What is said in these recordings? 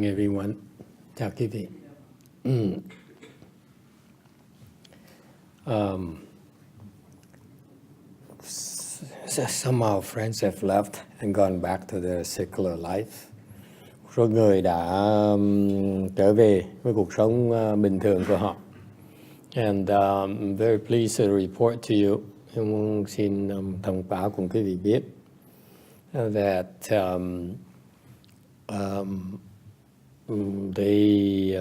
morning, everyone. Chào quý vị. Some of our friends have left and gone back to their secular life. Số người đã trở về với cuộc sống bình thường của họ. And I'm very pleased to report to you. Em xin thông báo cùng quý vị biết that they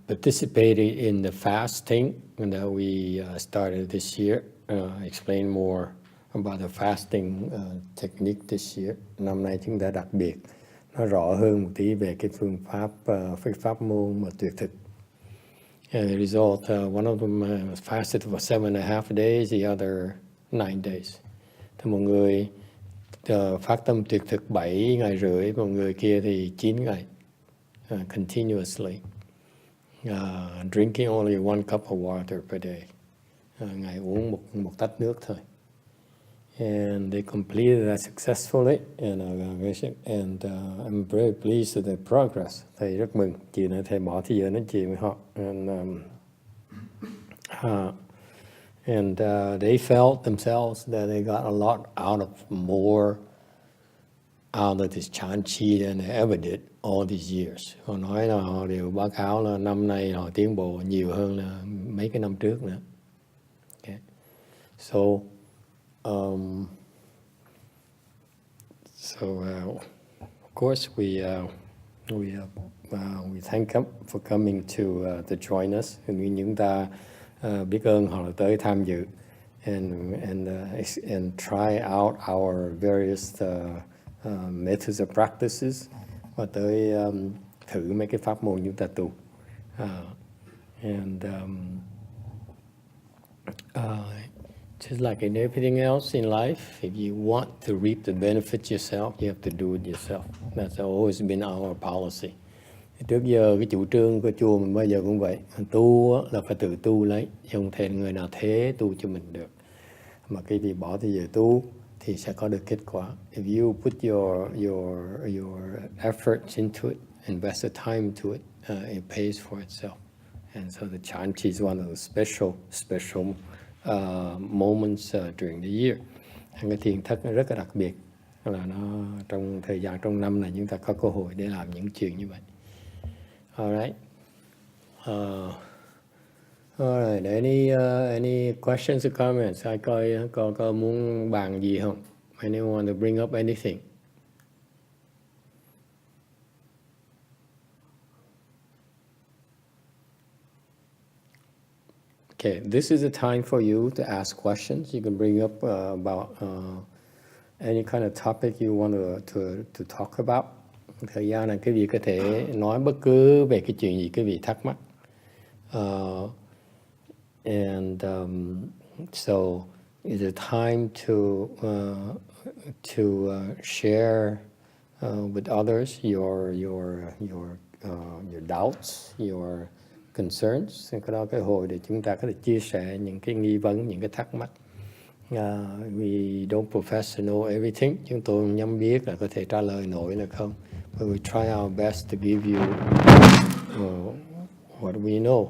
participated in the fasting that we started this year. Explain more about the fasting technique this year. Năm nay chúng ta đặc biệt nói rõ hơn một tí về cái phương pháp, pháp môn mà tuyệt thực. As a result, one of them fasted for 7.5 days, the other 9 days. Thì một người phát tâm tuyệt thực 7 ngày rưỡi, một người kia thì 9 ngày. Continuously. Drinking only 1 cup of water per day. Ngày uống một tách nước thôi. And they completed that successfully, and I'm very pleased with their progress. Thầy rất mừng, chị này thầy bỏ thời giờ nói chuyện với họ. And they felt themselves that they got a lot more out of this chan chi than they ever did all these years. Họ nói là họ đều báo cáo là năm nay họ tiến bộ nhiều hơn là mấy cái năm trước nữa. Okay. So of course we thank them for coming to join us. Chúng ta biết ơn họ là tới tham dự and try out our various methods of practices, và tới thử mấy cái pháp môn chúng ta tu. Just like in everything else in life, if you want to reap the benefits yourself, you have to do it yourself. That's always been our policy. Trước giờ cái chủ trương của chùa mình bao giờ cũng vậy. Tu là phải tự tu lấy, không thể người nào thế tu cho mình được. Mà khi vì bỏ thời giờ tu thì sẽ có được kết quả. If you put your efforts into it, invest the time into it, it pays for itself. And so the chanchi is one of the special moments during the year. Cái thiền thất nó rất là đặc biệt, là nó trong thời gian trong năm này chúng ta có cơ hội để làm những chuyện như vậy. Alright. Alright. Any questions or comments? Ai có muốn bàn gì không? Anyone want to bring up anything? Okay, this is the time for you to ask questions. You can bring up about any kind of topic you want to talk about. Thời gian này quý vị có thể nói bất cứ về cái chuyện gì quý vị thắc mắc. So it's a time to share with others your doubts, your concerns. Cái đó cái hồi để chúng ta có thể chia sẻ những cái nghi vấn, những cái thắc mắc. We don't profess to know everything. Chúng tôi không nhắm biết là có thể trả lời nổi là không. But we try our best to give you what we know,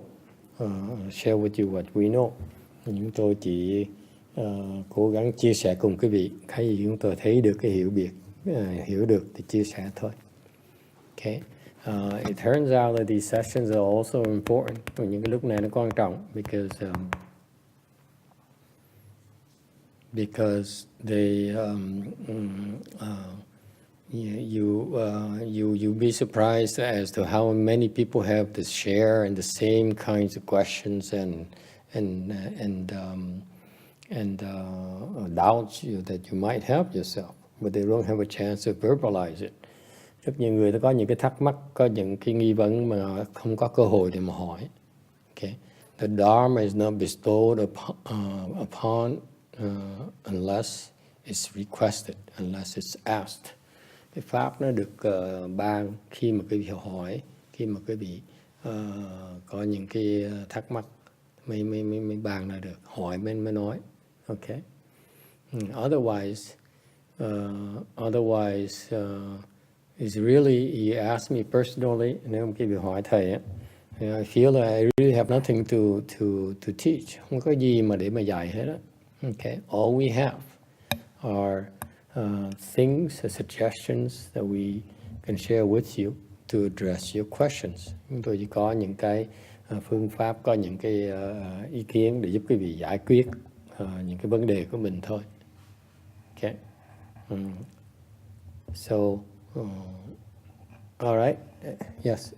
share with you what we know. Chúng tôi chỉ cố gắng chia sẻ cùng quý vị cái gì chúng tôi thấy được, cái hiểu được thì chia sẻ thôi. Okay. It turns out that these sessions are also important. Những cái lúc này nó quan trọng because they you'll be surprised as to how many people have to share and the same kinds of questions and doubts that you might have yourself, but they don't have a chance to verbalize it. Rất nhiều người có những cái thắc mắc, có những cái nghi vấn mà không có cơ hội để mà hỏi. Okay. The Dharma is not bestowed upon unless it's requested, unless it's asked. Cái pháp nó được ban khi mà quý vị hỏi, khi mà quý vị có những cái thắc mắc mới ban ra được, hỏi mới nói. Okay. Otherwise is really, you ask me personally, nếu một cái việc hỏi thầy á, I feel that I really have nothing to teach. Không có gì mà để mà dạy hết á. Okay, all we have are things, suggestions that we can share with you to address your questions. Chúng tôi chỉ có những cái phương pháp, có những cái ý kiến để giúp quý vị giải quyết những cái vấn đề của mình thôi. Okay. So, all right. Yes.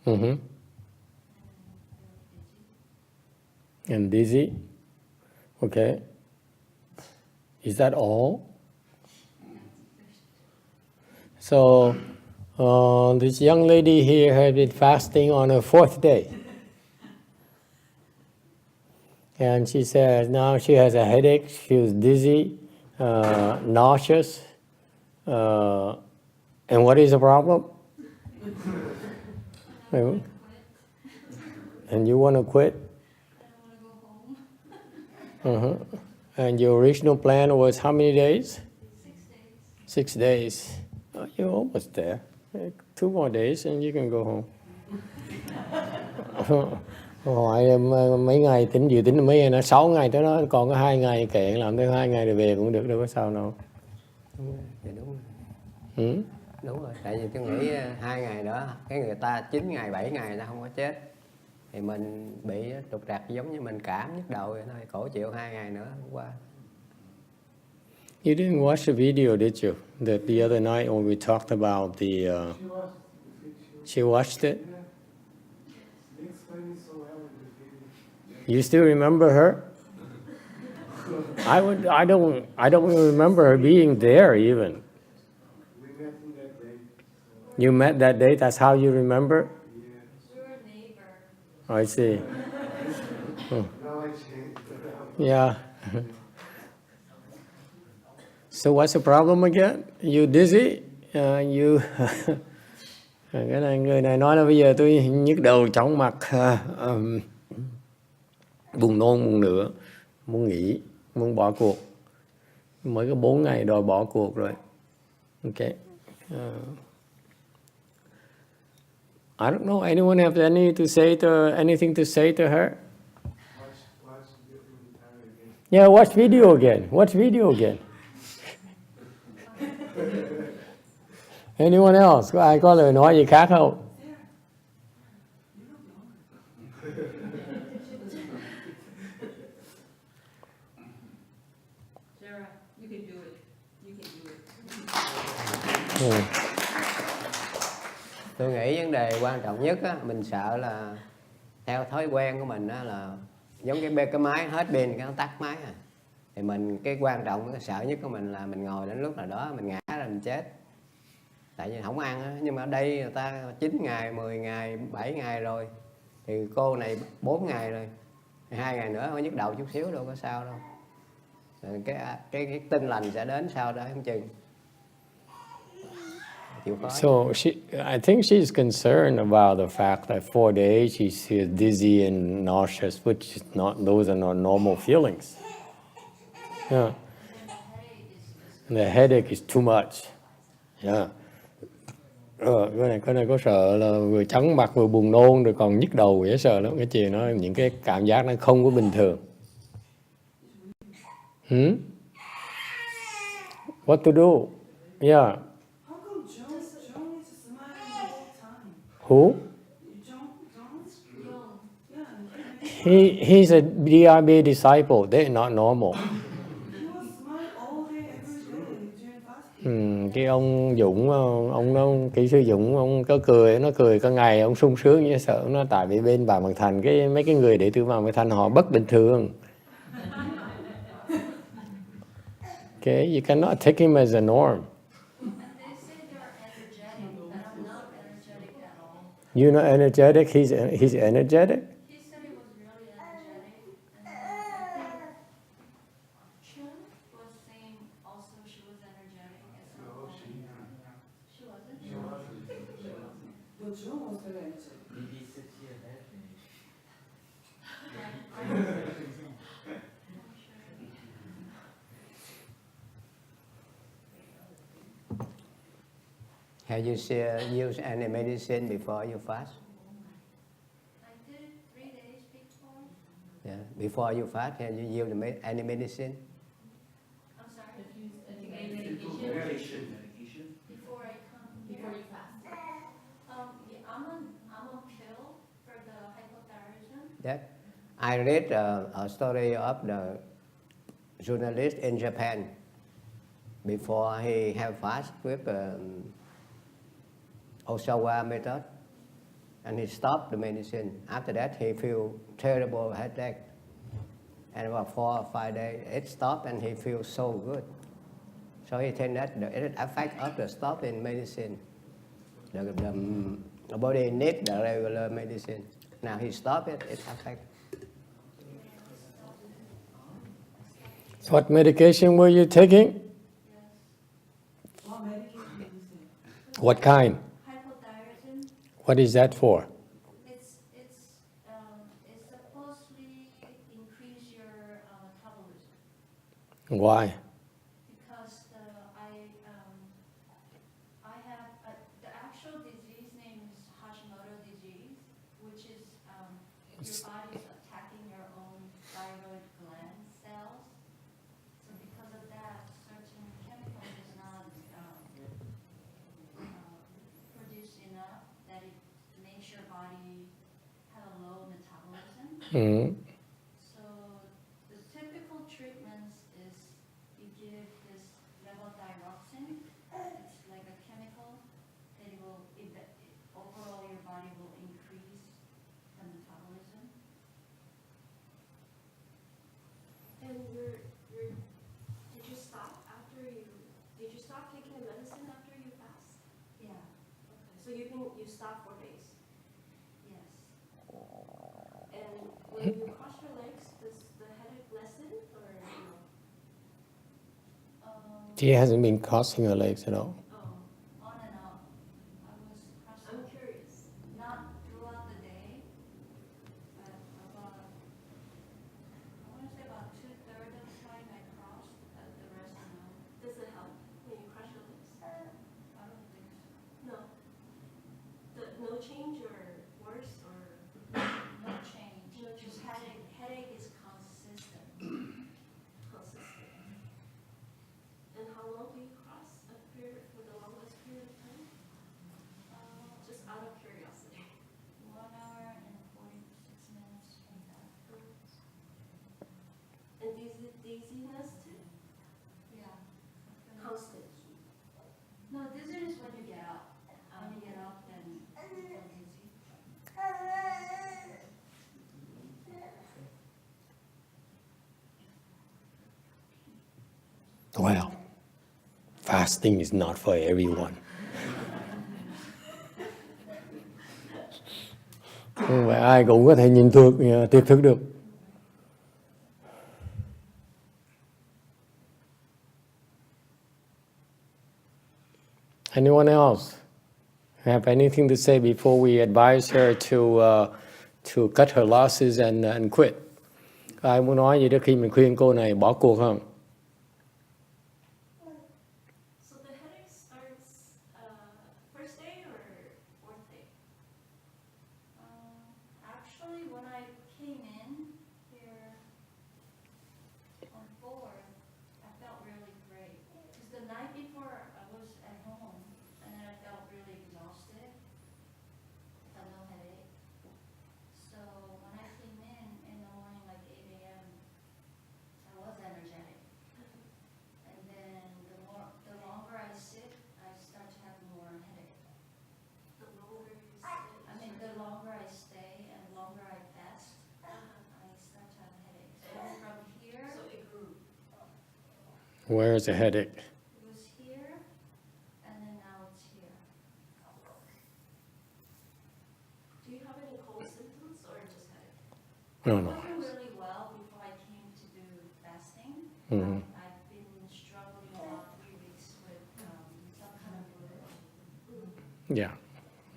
Mm-hmm. And dizzy. Okay. Is that all? So, this young lady here had been fasting on her 4th day. And she says now she has a headache, she was dizzy, nauseous. And what is the problem? And you want to quit? Uh-huh. And your original plan was how many days? 6 days. 6 days. Oh, you're almost there. 2 more days and you can go home. Hỏi mấy ngày dự tính mấy ngày nó 6 ngày tới đó, còn có 2 ngày kệ, làm tới 2 ngày rồi về cũng được, đâu có sao đâu. Đúng rồi. Đúng rồi, tại vì tôi nghĩ 2 ngày đó cái người ta 9 ngày 7 ngày người ta không có chết, thì mình bị trục trặc giống như mình cảm nhức đầu vậy thôi, khổ chịu 2 ngày nữa không qua. You didn't watch the video, did you? The other night when we talked about the. She watched it. You still remember her? I don't remember her being there even. You met that day. That's how you remember? We were neighbors. I see. Yeah. So what's the problem again? You dizzy? You. Cái này người này nói là bây giờ tôi nhức đầu, chóng mặt, buồn nôn, buồn nửa, muốn nghỉ, muốn bỏ cuộc. Mới có 4 ngày đòi bỏ cuộc rồi. Okay. I don't know. Anyone have anything to say to her? Yeah, watch video again. Watch video again. Anyone else? Có ai có lời nói gì khác không? Sarah, you can do it. You can do it. Tôi nghĩ vấn đề quan trọng nhất á, mình sợ là theo thói quen của mình á, là giống cái máy hết pin cái nó tắt máy à. Thì mình cái quan trọng, cái sợ nhất của mình là mình ngồi đến lúc nào đó mình ngã ra mình chết. Tại vì không ăn á, nhưng mà ở đây người ta 9 ngày, 10 ngày, 7 ngày rồi. Thì cô này 4 ngày rồi. 2 ngày nữa mới nhức đầu chút xíu đâu có sao đâu. Rồi cái tinh lành sẽ đến sau đó không chừng. So I think she's concerned about the fact that 4 days she's dizzy and nauseous, which is not; those are not normal feelings. Yeah. And the headache is too much. Yeah. Cái này có sợ là vừa chóng mặt vừa buồn nôn rồi còn nhức đầu, dễ sợ lắm. Cái chuyện nó những cái cảm giác nó không có bình thường. What to do? Yeah. Who? He's a DRB disciple. They're not normal. Cái ông Dũng, ông nó kỹ sư Dũng, ông có cười, nó cười có ngày ông sung sướng như sợ nó, tại vì bên Bà Mật Thành mấy cái người đệ tử Bà Mật Thành họ bất bình thường. Okay, you cannot take him as a norm. You're not energetic. He's energetic. He said he was really energetic. And Chun was saying also she was energetic. She wasn't? But June was very energetic. Have you used any medicine before you fast? I did 3 days before. Yeah. Before you fast, have you used any medicine? I'm sorry. Medication. Before I come here. Before you fast. Yeah, I'm on pill for the hypothyroidism. Yes. I read a story of the journalist in Japan. Before he have fast with YongHua method, and he stopped the medicine. After that, he feel terrible headache, and about 4 or 5 days, it stopped, and he feels so good. So he think that the effect of the stop in medicine, the body needs the regular medicine. Now he stopped it, it affects. What medication were you taking? What medication did you say? What kind? Hypothyroidism. What is that for? It's supposedly increase your metabolism Why? because I have the actual disease name is Hashimoto disease, which is your body is attacking your own thyroid gland cells. So because of that, certain chemicals is not produced enough that it makes your body have a low metabolism. Mm. So the typical treatments is you give this levothyroxine. It's like a chemical that it will overall your body will increase the metabolism. And did you stop taking the medicine after you fast? Yeah. Okay. So you stop 4 days. Yes. And when you cross your legs, does the headache lessen or no? She hasn't been crossing her legs at all. Oh, On and off. I was crossing. I'm curious. Not throughout the day, but about, I want to say about 2/3 of the time I crossed, the rest no. Does it help when you cross your legs? I don't think so. No. No change or worse or No change. No Just change. headache is consistent. consistent? And how long do you cross a period for the longest period of time? Just out of curiosity. 1 hour and 46 minutes like that. And dizziness too? Yeah. Constant. No, dizziness when you get up. When you get up, then you feel dizzy. Well, fasting is not for everyone. Không phải ai cũng có thể nhìn tiếp thức được. Anyone else have anything to say before we advise her to cut her losses and quit? Ai muốn nói gì đó khi mình khuyên cô này bỏ cuộc không? So the headache starts first day or fourth day? Actually, when I came in here on board, I felt really great. Because the night before I was at home, and then I felt really exhausted. I felt no headache. So when I came in the morning, like 8 a.m., I was energetic. And then the longer I sit, I start to have more headache. The longer you sit. I mean, the longer I stay and the longer I fast, I start to have headaches. So from here, So it grew. Where's the headache? it was here, and then now it's here. Do you have any cold symptoms or just headache? No, I no. wasn't really well before I came to do fasting. Mhm. I've been struggling about 3 weeks with some kind of flu. Yeah,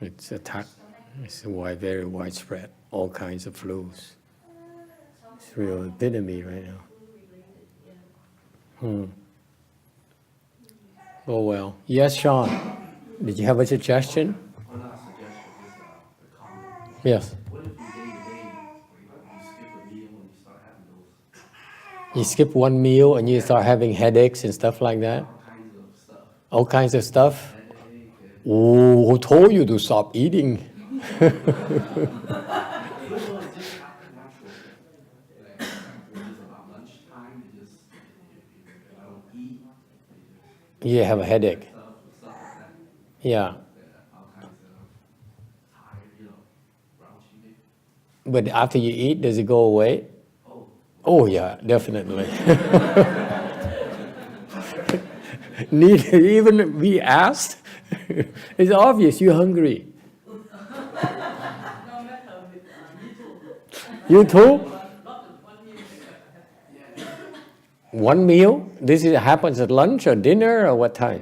it's attack. Stomach. It's very widespread. All kinds of flus. So It's real epidemic right now. Flu related, yeah. Oh well. Yes, Sean. Did you have a suggestion? Well, not a suggestion, just a comment. Yes. What if you day to day, you skip a meal and you start having those You skip one meal and you start having headaches and stuff like that? all kinds of stuff? All kinds of stuff? Headache and Oh, who told you to stop eating? it was just natural. Like, just about lunchtime, it just, if I don't eat, You have a headache. stuff like that. Yeah. All kinds of tired, grouchy maybe. But after you eat, does it go away? Oh, Oh, yeah, definitely. Need to even be asked? It's obvious you're hungry. No matter with You too? not one meal. One meal? Happens at lunch or dinner or what time?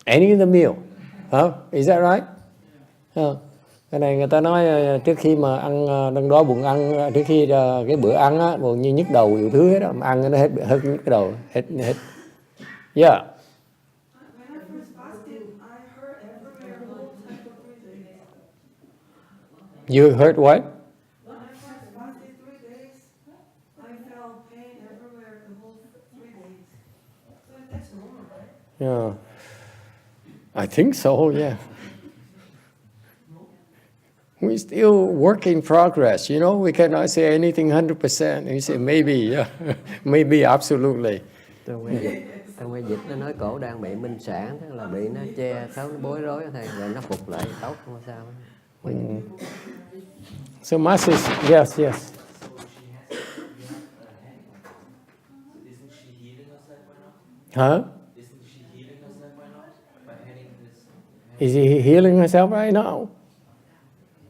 Any of the meal. Huh? Is that right? Cái này người ta nói trước khi mà ăn đang đói bụng ăn, trước khi cái bữa ăn á, bụng như nhức đầu nhiều thứ hết á, mà ăn nó hết nhức cái đầu, hết. Yeah. When I first fasted, I hurt everywhere all the time for 3 days. You heard what? When I first fasted 3 days, I felt pain everywhere the whole 3 days. So that's normal, right? Yeah. I think so, yeah. We still work in progress, we cannot say anything 100%. We say maybe, yeah. Maybe, absolutely. Trong cái dịch nó nói cổ đang bị minh sản, tức là bị nó che xấu, nó bối rối thầy, rồi nó phục lại tốt không sao. So Master, yes. so isn't she healing herself by now? Huh? Isn't she healing herself by now? By having this? Is he healing herself right now?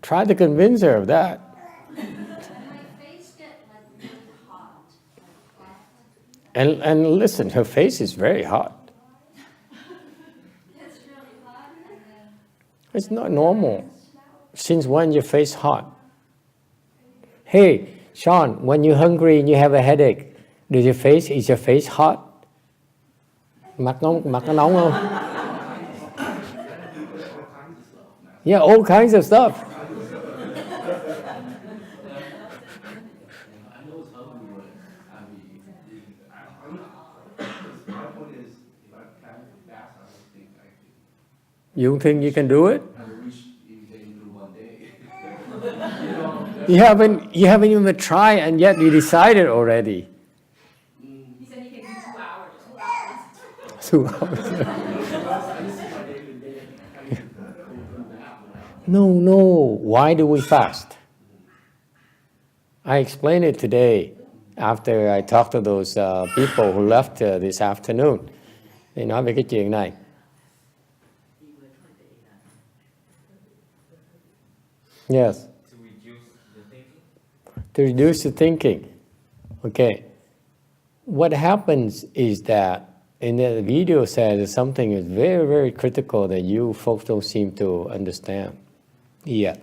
Try to convince her of that. And my face get like really hot, like that. And listen, her face is very hot. It's really hot and then It's not normal. Since when your face hot? Hey, Sean, when you're hungry and you have a headache, is your face hot? Mặt nó nóng không? Yeah, all kinds of stuff. I know it's hungry, but I mean, my point is, if I plan to fast, I don't think I can. You don't think you can do it? I will reach anything through one day. You haven't even tried, and yet you decided already. He said he can do 2 hours. 2 hours. No. Why do we fast? I explained it today after I talked to those people who left this afternoon. They nói về cái chuyện này. Yes. To reduce the thinking? To reduce the thinking. Okay. What happens is that in the video says something is very, very critical that you folks don't seem to understand yet.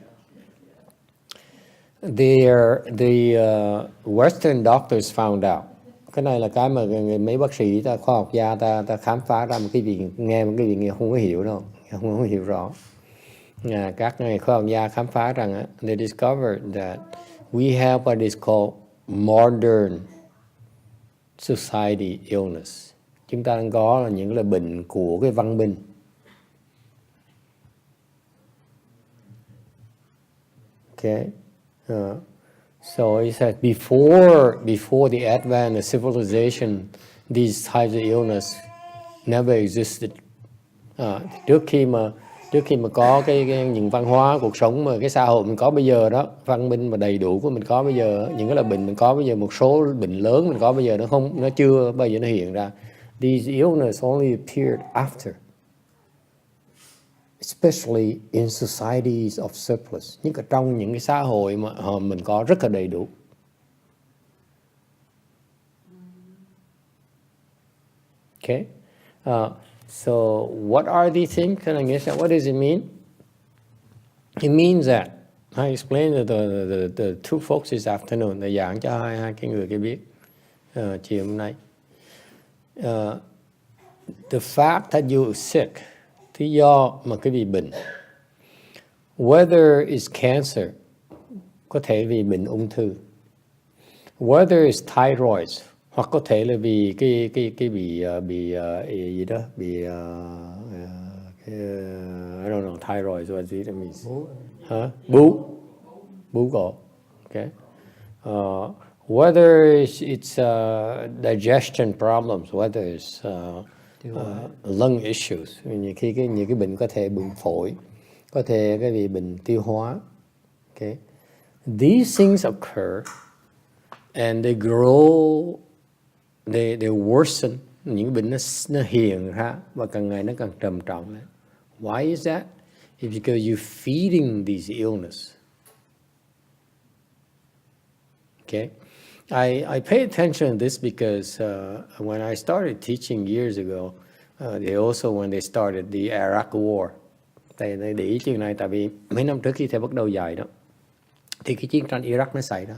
The Western doctors found out. Cái này là cái mà mấy bác sĩ, khoa học gia ta khám phá ra một cái gì, nghe một cái gì nghe không có hiểu đâu, không có hiểu rõ. Các khoa học gia khám phá rằng they discovered that we have what is called modern society illness. Chúng ta đang có là những là bệnh của cái văn minh. Okay. So he said before the advent of civilization, these types of illness never existed. Trước khi mà có những văn hóa cuộc sống mà cái xã hội mình có bây giờ đó, văn minh mà đầy đủ của mình có bây giờ, những cái là bệnh mình có bây giờ, một số bệnh lớn mình có bây giờ nó chưa bao giờ nó hiện ra. These illnesses only appeared after, especially in societies of surplus, nhưng cả trong những cái xã hội mà mình có rất là đầy đủ. Okay, so what are these things? Can I guess that? What does it mean? It means that I explained to the two folks this afternoon. Thầy giảng cho hai cái người kia biết chiều hôm nay. The fact that you're sick, lý do mà quý vị bệnh. Whether it's cancer, có thể vì bệnh ung thư. Whether it's thyroid, hoặc có thể là vì cái bị gì đó, bị I don't know thyroid what it means. Bú cổ. Okay. Whether it's digestion problems, whether it's lung issues, nhiều cái bệnh có thể bệnh phổi, có thể cái bị bệnh tiêu hóa. Okay. These things occur and they grow, they worsen. Những bệnh nó hiện ra và càng ngày nó càng trầm trọng. Why is that? It's because you're feeding these illness. Okay, I pay attention to this because when I started teaching years ago, they also when they started the Iraq War, thầy để ý chuyện này tại vì mấy năm trước khi thầy bắt đầu dạy đó, thì cái chiến tranh Iraq nó xảy ra.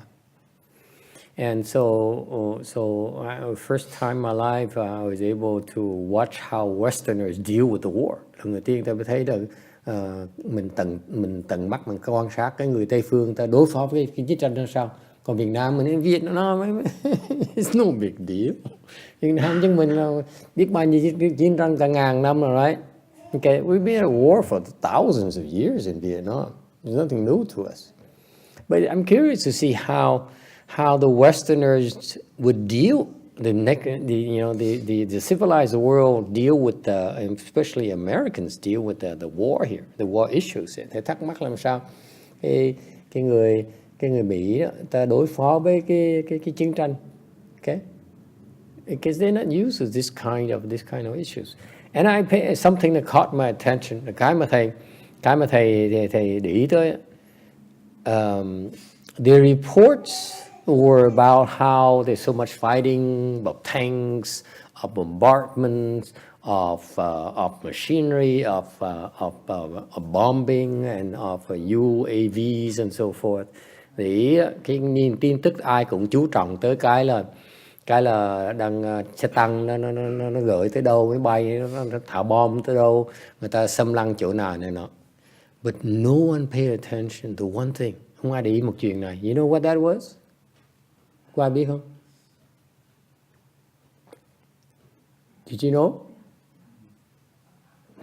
And so first time in my life, I was able to watch how Westerners deal with the war. Lần đầu tiên ta mới thấy được mình tận mắt mình quan sát cái người Tây phương ta đối phó với cái chiến tranh ra sao. Còn Việt Nam mình Việt nó it's no big deal. Việt Nam chúng mình là biết bao nhiêu chiến tranh cả ngàn năm rồi, right? Okay, we've been at war for thousands of years in Vietnam. There's nothing new to us. But I'm curious to see how the Westerners would deal the civilized world deal with especially Americans deal with the war here, the war issues. Thế thắc mắc làm sao cái người Mỹ đó, ta đối phó với cái chiến tranh, okay? Because they're not used to this kind of issues. And something that caught my attention, cái mà thầy để ý tới, the reports were about how there's so much fighting, about tanks, of bombardments, of machinery, of bombing, and of UAVs and so forth. Thì cái tin tức ai cũng chú trọng tới cái là đang xe tăng nó gửi tới đâu, máy bay nó thả bom tới đâu, người ta xâm lăng chỗ nào này nọ. But no one paid attention to one thing. Không ai để ý một chuyện này. You know what that was? Có ai biết không? Did you know?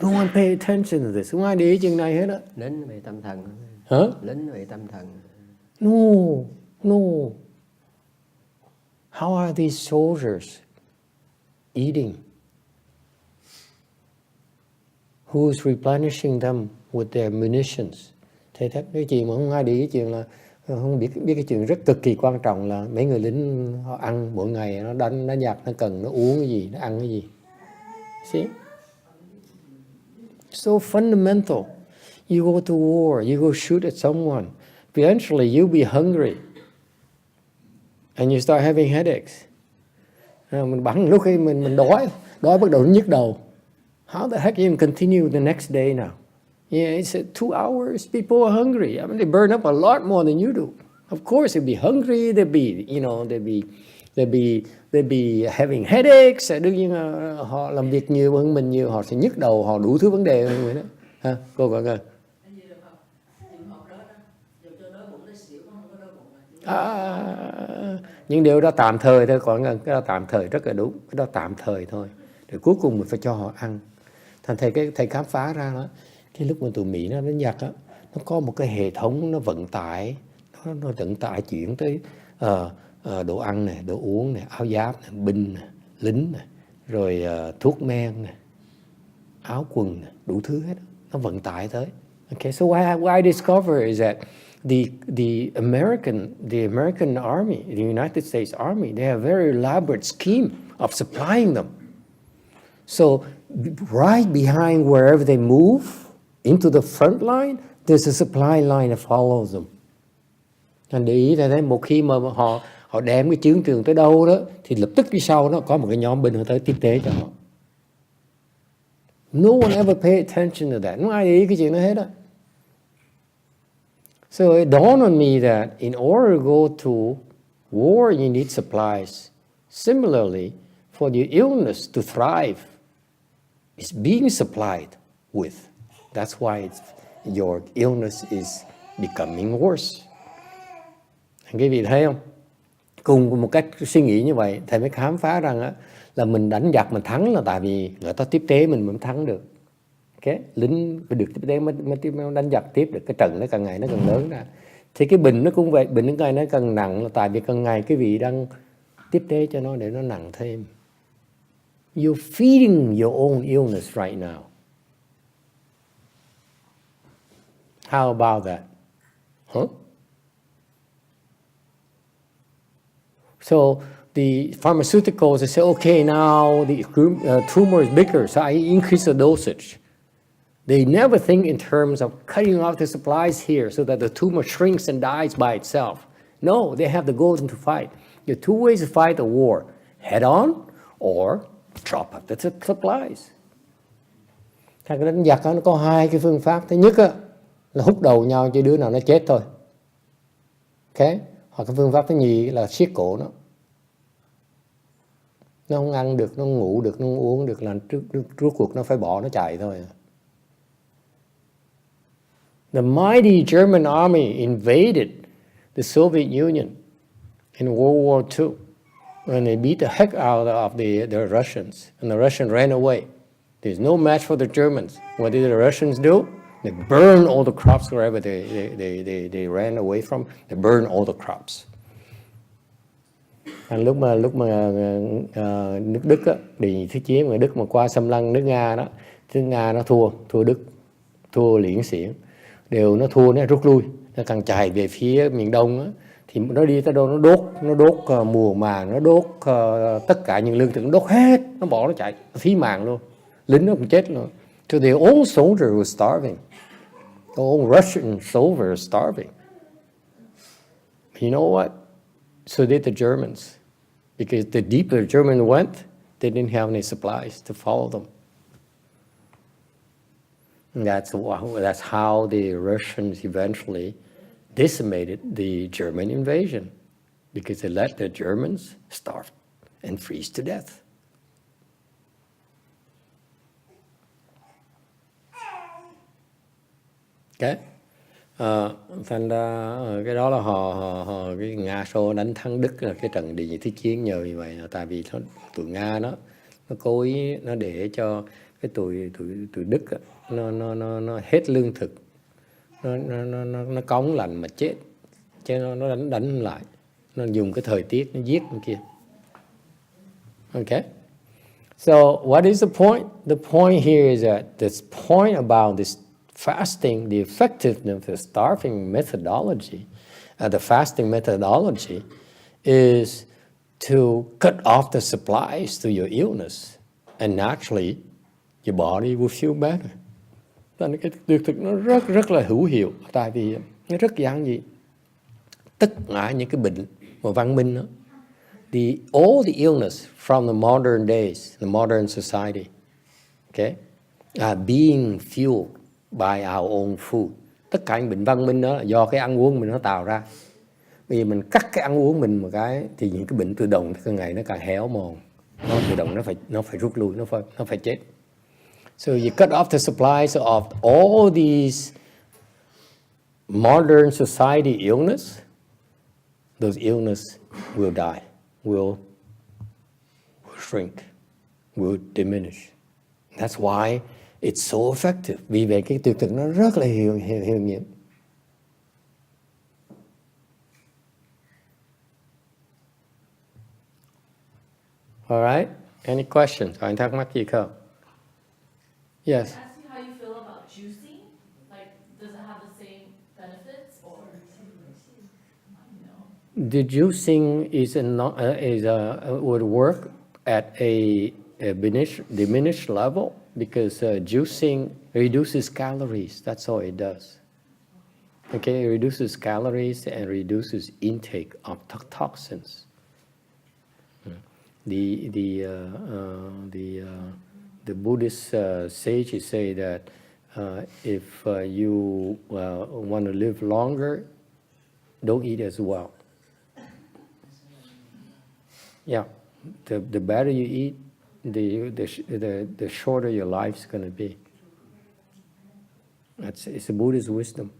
No one paid attention to this. Không ai để ý chuyện này hết á. Lính bị tâm thần. Hả? Lính bị tâm thần. No. How are these soldiers eating? Who's replenishing them with their munitions? Thế cái chuyện mà không ai để ý chuyện là không biết cái chuyện rất cực kỳ quan trọng là mấy người lính họ ăn mỗi ngày, nó đánh nó giặc, nó cần nó uống cái gì, nó ăn cái gì. See? So fundamental. You go to war, you go shoot at someone. Eventually you'll be hungry. And you start having headaches. Mình bắn lúc khi mình đói bắt đầu nhức đầu. How the heck you can continue the next day now? Yeah, it's 2 hours. People are hungry. I mean, they burn up a lot more than you do. Of course, they'll be hungry. They'll be having headaches. Đương nhiên họ làm việc nhiều hơn mình nhiều, họ sẽ nhức đầu, họ đủ thứ vấn đề hơn người đó. Ha, cô gọi coi. Nhưng điều đó tạm thời thôi, còn cái đó tạm thời rất là đúng, cái đó tạm thời thôi. Rồi cuối cùng mình phải cho họ ăn. Thành thầy khám phá ra đó, cái lúc mà tụi Mỹ nó đánh giặc á, nó có một cái hệ thống nó vận tải, nó vận tải chuyển tới đồ ăn này, đồ uống này, áo giáp này, binh này, lính này, rồi thuốc men này, áo quần này, đủ thứ hết, nó vận tải tới. Okay, so what I discover is that the American army, the United States Army, they have a very elaborate scheme of supplying them. So right behind wherever they move into the front line, there's a supply line that follows them. Thành để ý thấy một khi mà họ đem cái chiến trường tới đâu đó, thì lập tức phía sau nó có một cái nhóm binh họ tới tiếp tế cho họ. No one ever paid attention to that. Không ai để ý cái chuyện đó hết á. So it dawned on me that in order to go to war, you need supplies. Similarly, for the illness to thrive, it's being supplied. with. That's why your illness is becoming worse. Quý vị thấy không? Cùng một cách suy nghĩ như vậy, thầy mới khám phá rằng á, là mình đánh giặc mình thắng là tại vì người ta tiếp tế mình mới thắng được. Okay? Lính phải được tiếp tế mới đánh giặc tiếp được. Cái trận nó càng ngày nó càng lớn ra. Thì cái bệnh nó cũng vậy, bệnh nó càng ngày nó càng nặng là tại vì càng ngày cái vị đang tiếp tế cho nó để nó nặng thêm. You're feeding your own illness right now. How about that? Huh? So the pharmaceuticals, they say, okay, now the tumor is bigger, so I increase the dosage. They never think in terms of cutting off the supplies here so that the tumor shrinks and dies by itself. No, they have the goal to fight. There are two ways to fight a war, head on or drop off the supplies. Cái đánh giặc nó có hai cái phương pháp. Thứ nhất là hút đầu nhau cho đứa nào nó chết thôi. Okay? Hoặc cái phương pháp thứ nhì là siết cổ nó. Nó không ăn được, nó không ngủ được, nó không uống được là rốt cuộc nó phải bỏ nó chạy thôi. The mighty German army invaded the Soviet Union in World War II when they beat the heck out of the Russians, and the Russians ran away. There's no match for the Germans. What did the Russians do? They burned all the crops wherever they ran away from. They burned all the crops. Lúc mà nước Đức á, thì thứ chiến người Đức mà qua xâm lăng nước Nga đó, nước Nga nó thua Đức, thua liễn xiển, đều nó thua nó rút lui, nó càng chạy về phía miền Đông á, thì nó đi tới đâu nó đốt mùa màng, nó đốt tất cả những lương thực, nó đốt hết, nó bỏ nó chạy, nó phí màng luôn, lính nó cũng chết luôn. So their own soldiers were starving, their own Russian soldiers were starving. You know what? So did the Germans. Because the deeper the Germans went, they didn't have any supplies to follow them. And that's how the Russians eventually decimated the German invasion. Because they let the Germans starve and freeze to death. Okay? Thành ra cái đó là họ cái Nga Xô đánh thắng Đức là cái trận địa nhị thế chiến nhờ như vậy, là tại vì tụi Nga nó cố ý nó để cho cái tụi Đức nó hết lương thực, nó cống lành mà chết, chứ nó đánh lại, nó dùng cái thời tiết nó giết bên kia. Okay, so what is the point? The point here is that this point about this fasting, the effectiveness of the starving methodology, the fasting methodology is to cut off the supplies to your illness, and naturally your body will feel better. Nên cái điều thực nó rất là hữu hiệu, tại vì nó rất giản dị. Tất cả những cái bệnh mà văn minh đó, all the illness from the modern days, the modern society, okay, are being fueled by our own food. Tất cả những bệnh văn minh đó là do cái ăn uống mình nó tạo ra. Bây giờ mình cắt cái ăn uống mình một cái thì những cái bệnh tự động càng ngày nó càng héo mòn, nó tự động nó phải rút lui, nó phải chết. So you cut off the supplies of all these modern society illness, those illness will die, will shrink, will diminish. That's why it's so effective. Vì vậy cái tuyệt thực nó rất là hiệu nghiệm. All right. Any questions? Anh thắc mắc gì không? Yes. Can I ask you how you feel about juicing? Like, does it have the same benefits or no? The juicing would work at a diminished level because juicing reduces calories. That's all it does. Okay, it reduces calories and reduces intake of toxins. The Buddhist sages say that if you want to live longer, don't eat as well. Yeah, the better you eat, the shorter your life's going to be. It's a Buddhist wisdom,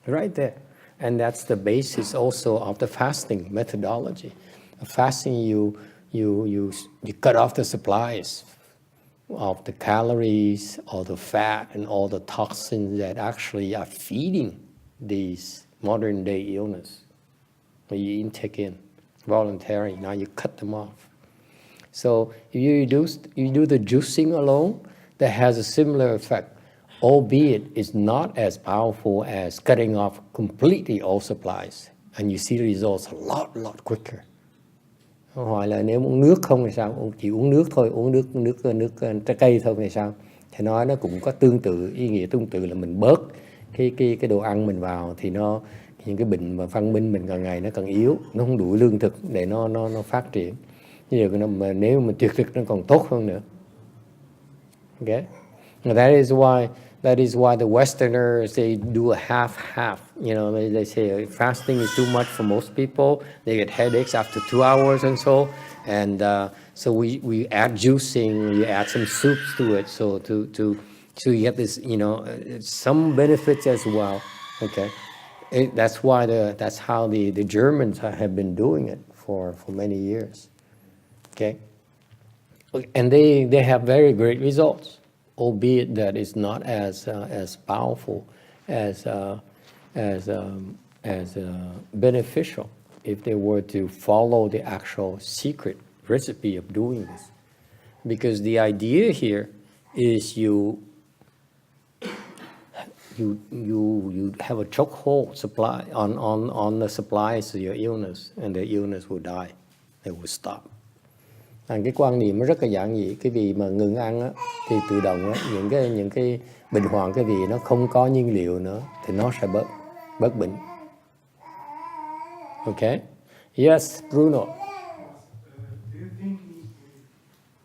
right there. And that's the basis also of the fasting methodology. Fasting, you cut off the supplies of the calories, all the fat, and all the toxins that actually are feeding these modern day illness. You intake in voluntary, now you cut them off. So if you do the juicing alone, that has a similar effect, albeit it's not as powerful as cutting off completely all supplies, and you see results a lot quicker. Hỏi là nếu uống nước không thì sao? Chỉ uống nước thôi, uống nước trái cây thôi thì sao? Thì nói nó cũng có tương tự, ý nghĩa tương tự là mình bớt cái đồ ăn mình vào thì nó những cái bệnh và văn minh mình càng ngày nó càng yếu, nó không đủ lương thực để nó phát triển. Mà nếu mình tuyệt thực nó còn tốt hơn nữa. Okay? That is why the Westerners, they do a half. You know, they say fasting is too much for most people. They get headaches after 2 hours and so. And so we add juicing, we add some soups to it, so you get this, you know, some benefits as well. Okay, that's how the Germans have been doing it for many years. Okay, and they have very great results, albeit that it's not as powerful as beneficial if they were to follow the actual secret recipe of doing this. Because the idea here is you have a chokehold supply on the supplies of your illness, and the illness will die. It will stop. Cái quan niệm nó rất là giản dị. Cái vị mà ngừng ăn á, thì tự động á, những cái bệnh hoạn, cái vị nó không có nhiên liệu nữa thì nó sẽ bớt bệnh. Okay? Yes, Bruno. Do you think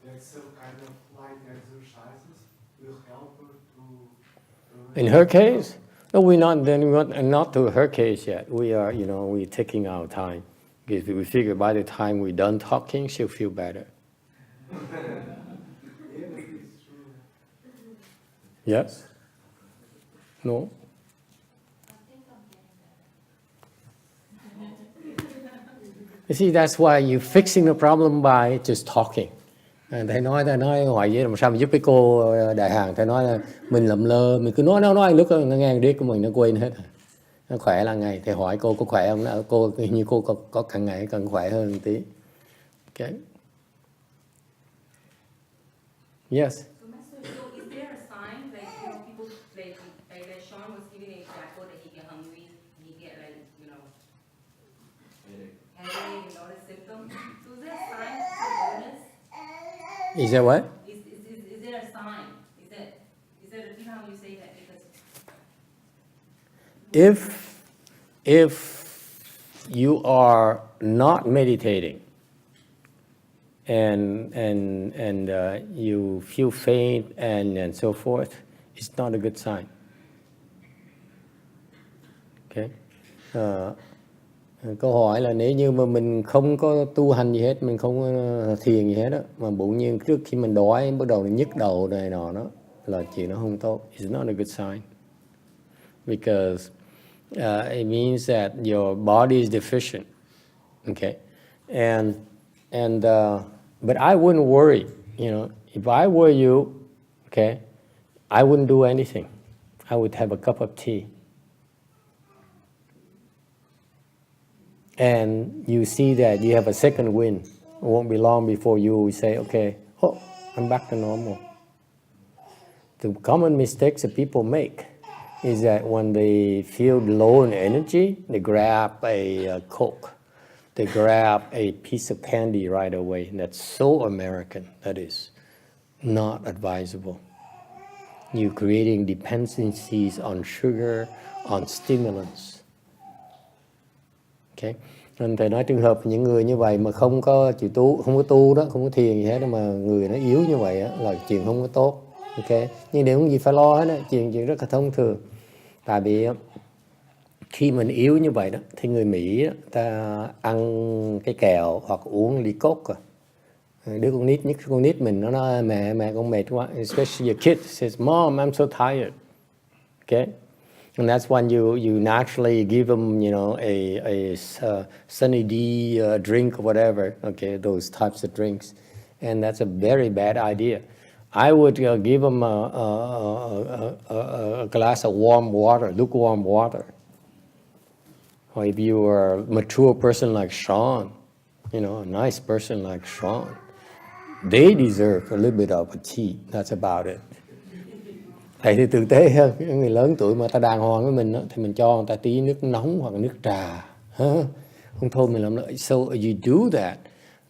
that some kind of light exercises will help her to In her case, no, we're not to her case yet. We are, you know, we're taking our time. Because we figure by the time we're done talking, she'll feel better. Yes? No? You see, that's why you're fixing the problem by just talking. Thầy nói ngoài vậy làm sao mà giúp cái cô đại hàng. Thầy nói là mình lậm lơ, mình cứ nói lúc nó nghe điếc của mình nó quên hết. Nó khỏe là ngày. Thầy hỏi cô có khỏe không? Cô như cô có càng ngày càng khỏe hơn một tí. Okay. Yes. So, Master, so is there a sign like, you know, people like Sean was giving an example that he get hungry, he get like, you know, headache and all the symptoms. So is there a sign of illness? Is that what? Is there a sign? Is that you know how you say that? Because If you are not meditating and you feel faint and so forth, it's not a good sign. Okay. Câu hỏi là nếu như mà mình không có tu hành gì hết, mình không có thiền gì hết đó, mà bỗng nhiên trước khi mình đói bắt đầu nhức đầu này nọ đó, là chuyện nó không tốt. It's not a good sign. Because it means that your body is deficient. Okay. But I wouldn't worry, you know. If I were you, okay, I wouldn't do anything. I would have a cup of tea. And you see that you have a second wind. It won't be long before you say, okay, oh, I'm back to normal. The common mistakes that people make is that when they feel low in energy, they grab a Coke. They grab a piece of candy right away. And that's so American. That is not advisable. You're creating dependencies on sugar, on stimulants. Okay? Nên thầy nói trường hợp những người như vậy mà không có chịu tu, không có tu đó, không có thiền gì hết đó, mà người nó yếu như vậy đó, là chuyện không có tốt. Okay? Nhưng nếu không gì phải lo hết đó, chuyện rất là thông thường. Tại vì khi mình yếu như vậy đó, thì người Mỹ đó, ta ăn cái kẹo hoặc uống ly Coke. Đứa con nít, nhất con nít mình nó nói mẹ con mệt quá. Especially your kid says, Mom, I'm so tired. Okay, and that's when you naturally give them, you know, a Sunny D drink or whatever. Okay, those types of drinks, and that's a very bad idea. I would give them a glass of warm water, lukewarm water. Or if you are a mature person like Sean, you know, a nice person like Sean, they deserve a little bit of a tea. That's about it. Thầy thì thực tế hơn, người lớn tuổi mà ta đàng hoàng với mình đó, thì mình cho người ta tí nước nóng hoặc nước trà. Không thôi mình làm lợi. So you do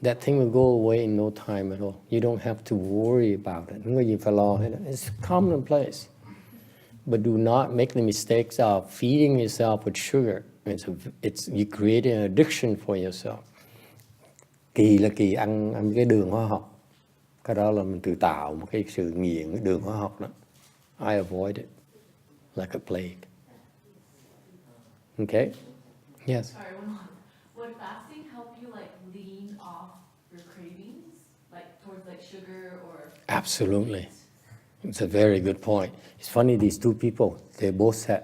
that thing will go away in no time at all. You don't have to worry about it. Không có gì phải lo hết. It's commonplace. But do not make the mistakes of feeding yourself with sugar. You create an addiction for yourself. Kỳ là kỳ ăn cái đường hóa học. Cái đó là mình tự tạo một cái sự nghiện cái đường hóa học đó. I avoid it like a plague. Okay? Yes? Sorry, would fasting help you like lean off your cravings? Like towards like sugar or... Absolutely. It's a very good point. It's funny, these two people, they both said,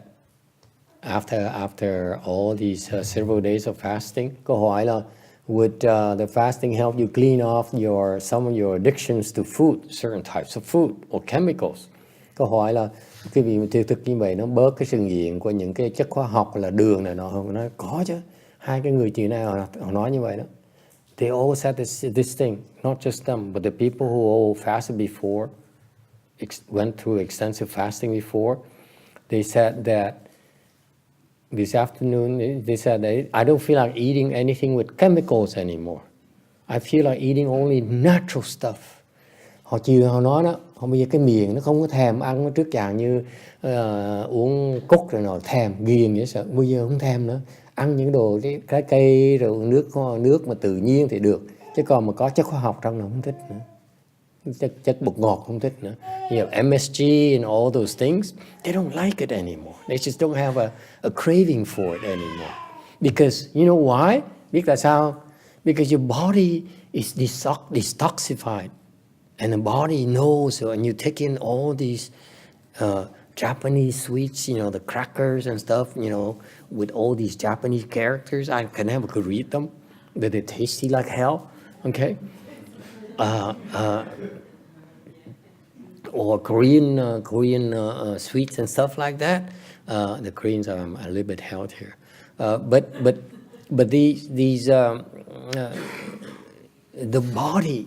after all these several days of fasting, câu hỏi là, would the fasting help you clean off some of your addictions to food, certain types of food or chemicals? Câu hỏi là, cái vị tiêu thực như vậy nó bớt cái sự nghiện của những cái chất hóa học là đường này nọ không? Nói có chứ. Hai cái người chị này họ nói như vậy đó. They all said this thing, not just them, but the people who all fasted before, went through extensive fasting before, they said that this afternoon, they said that I don't feel like eating anything with chemicals anymore. I feel like eating only natural stuff. Họ chiều họ nói đó, họ bây giờ cái miệng nó không có thèm ăn nó trước chàng như uống cốc rồi nọ thèm ghiền vậy sợ. Bây giờ không thèm nữa, ăn những đồ trái cây rồi nước mà tự nhiên thì được, chứ còn mà có chất hóa học trong nó không thích nữa. Chất bột ngọt không thích nữa. You have MSG and all those things, they don't like it anymore. They just don't have a craving for it anymore. Because, you know why? Biết tại sao? Because your body is detoxified. And the body knows, and you take in all these Japanese sweets, you know, the crackers and stuff, you know, with all these Japanese characters. I can never could read them, but they're tasty like hell, okay? Or Korean sweets and stuff like that. The Koreans are a little bit healthier, but these the body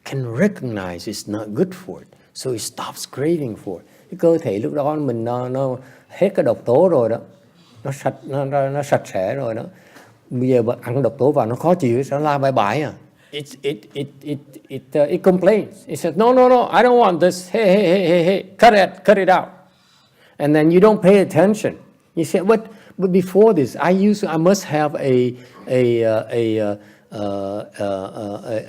can recognize it's not good for it, so it stops craving for it. Cái cơ thể lúc đó mình nó hết cái độc tố rồi đó, nó sạch sẽ rồi đó. Bây giờ ăn độc tố vào nó khó chịu, nó la bye bye à. It complains. It says no, I don't want this. Hey, cut it out. And then you don't pay attention. You say, but before this, I must have a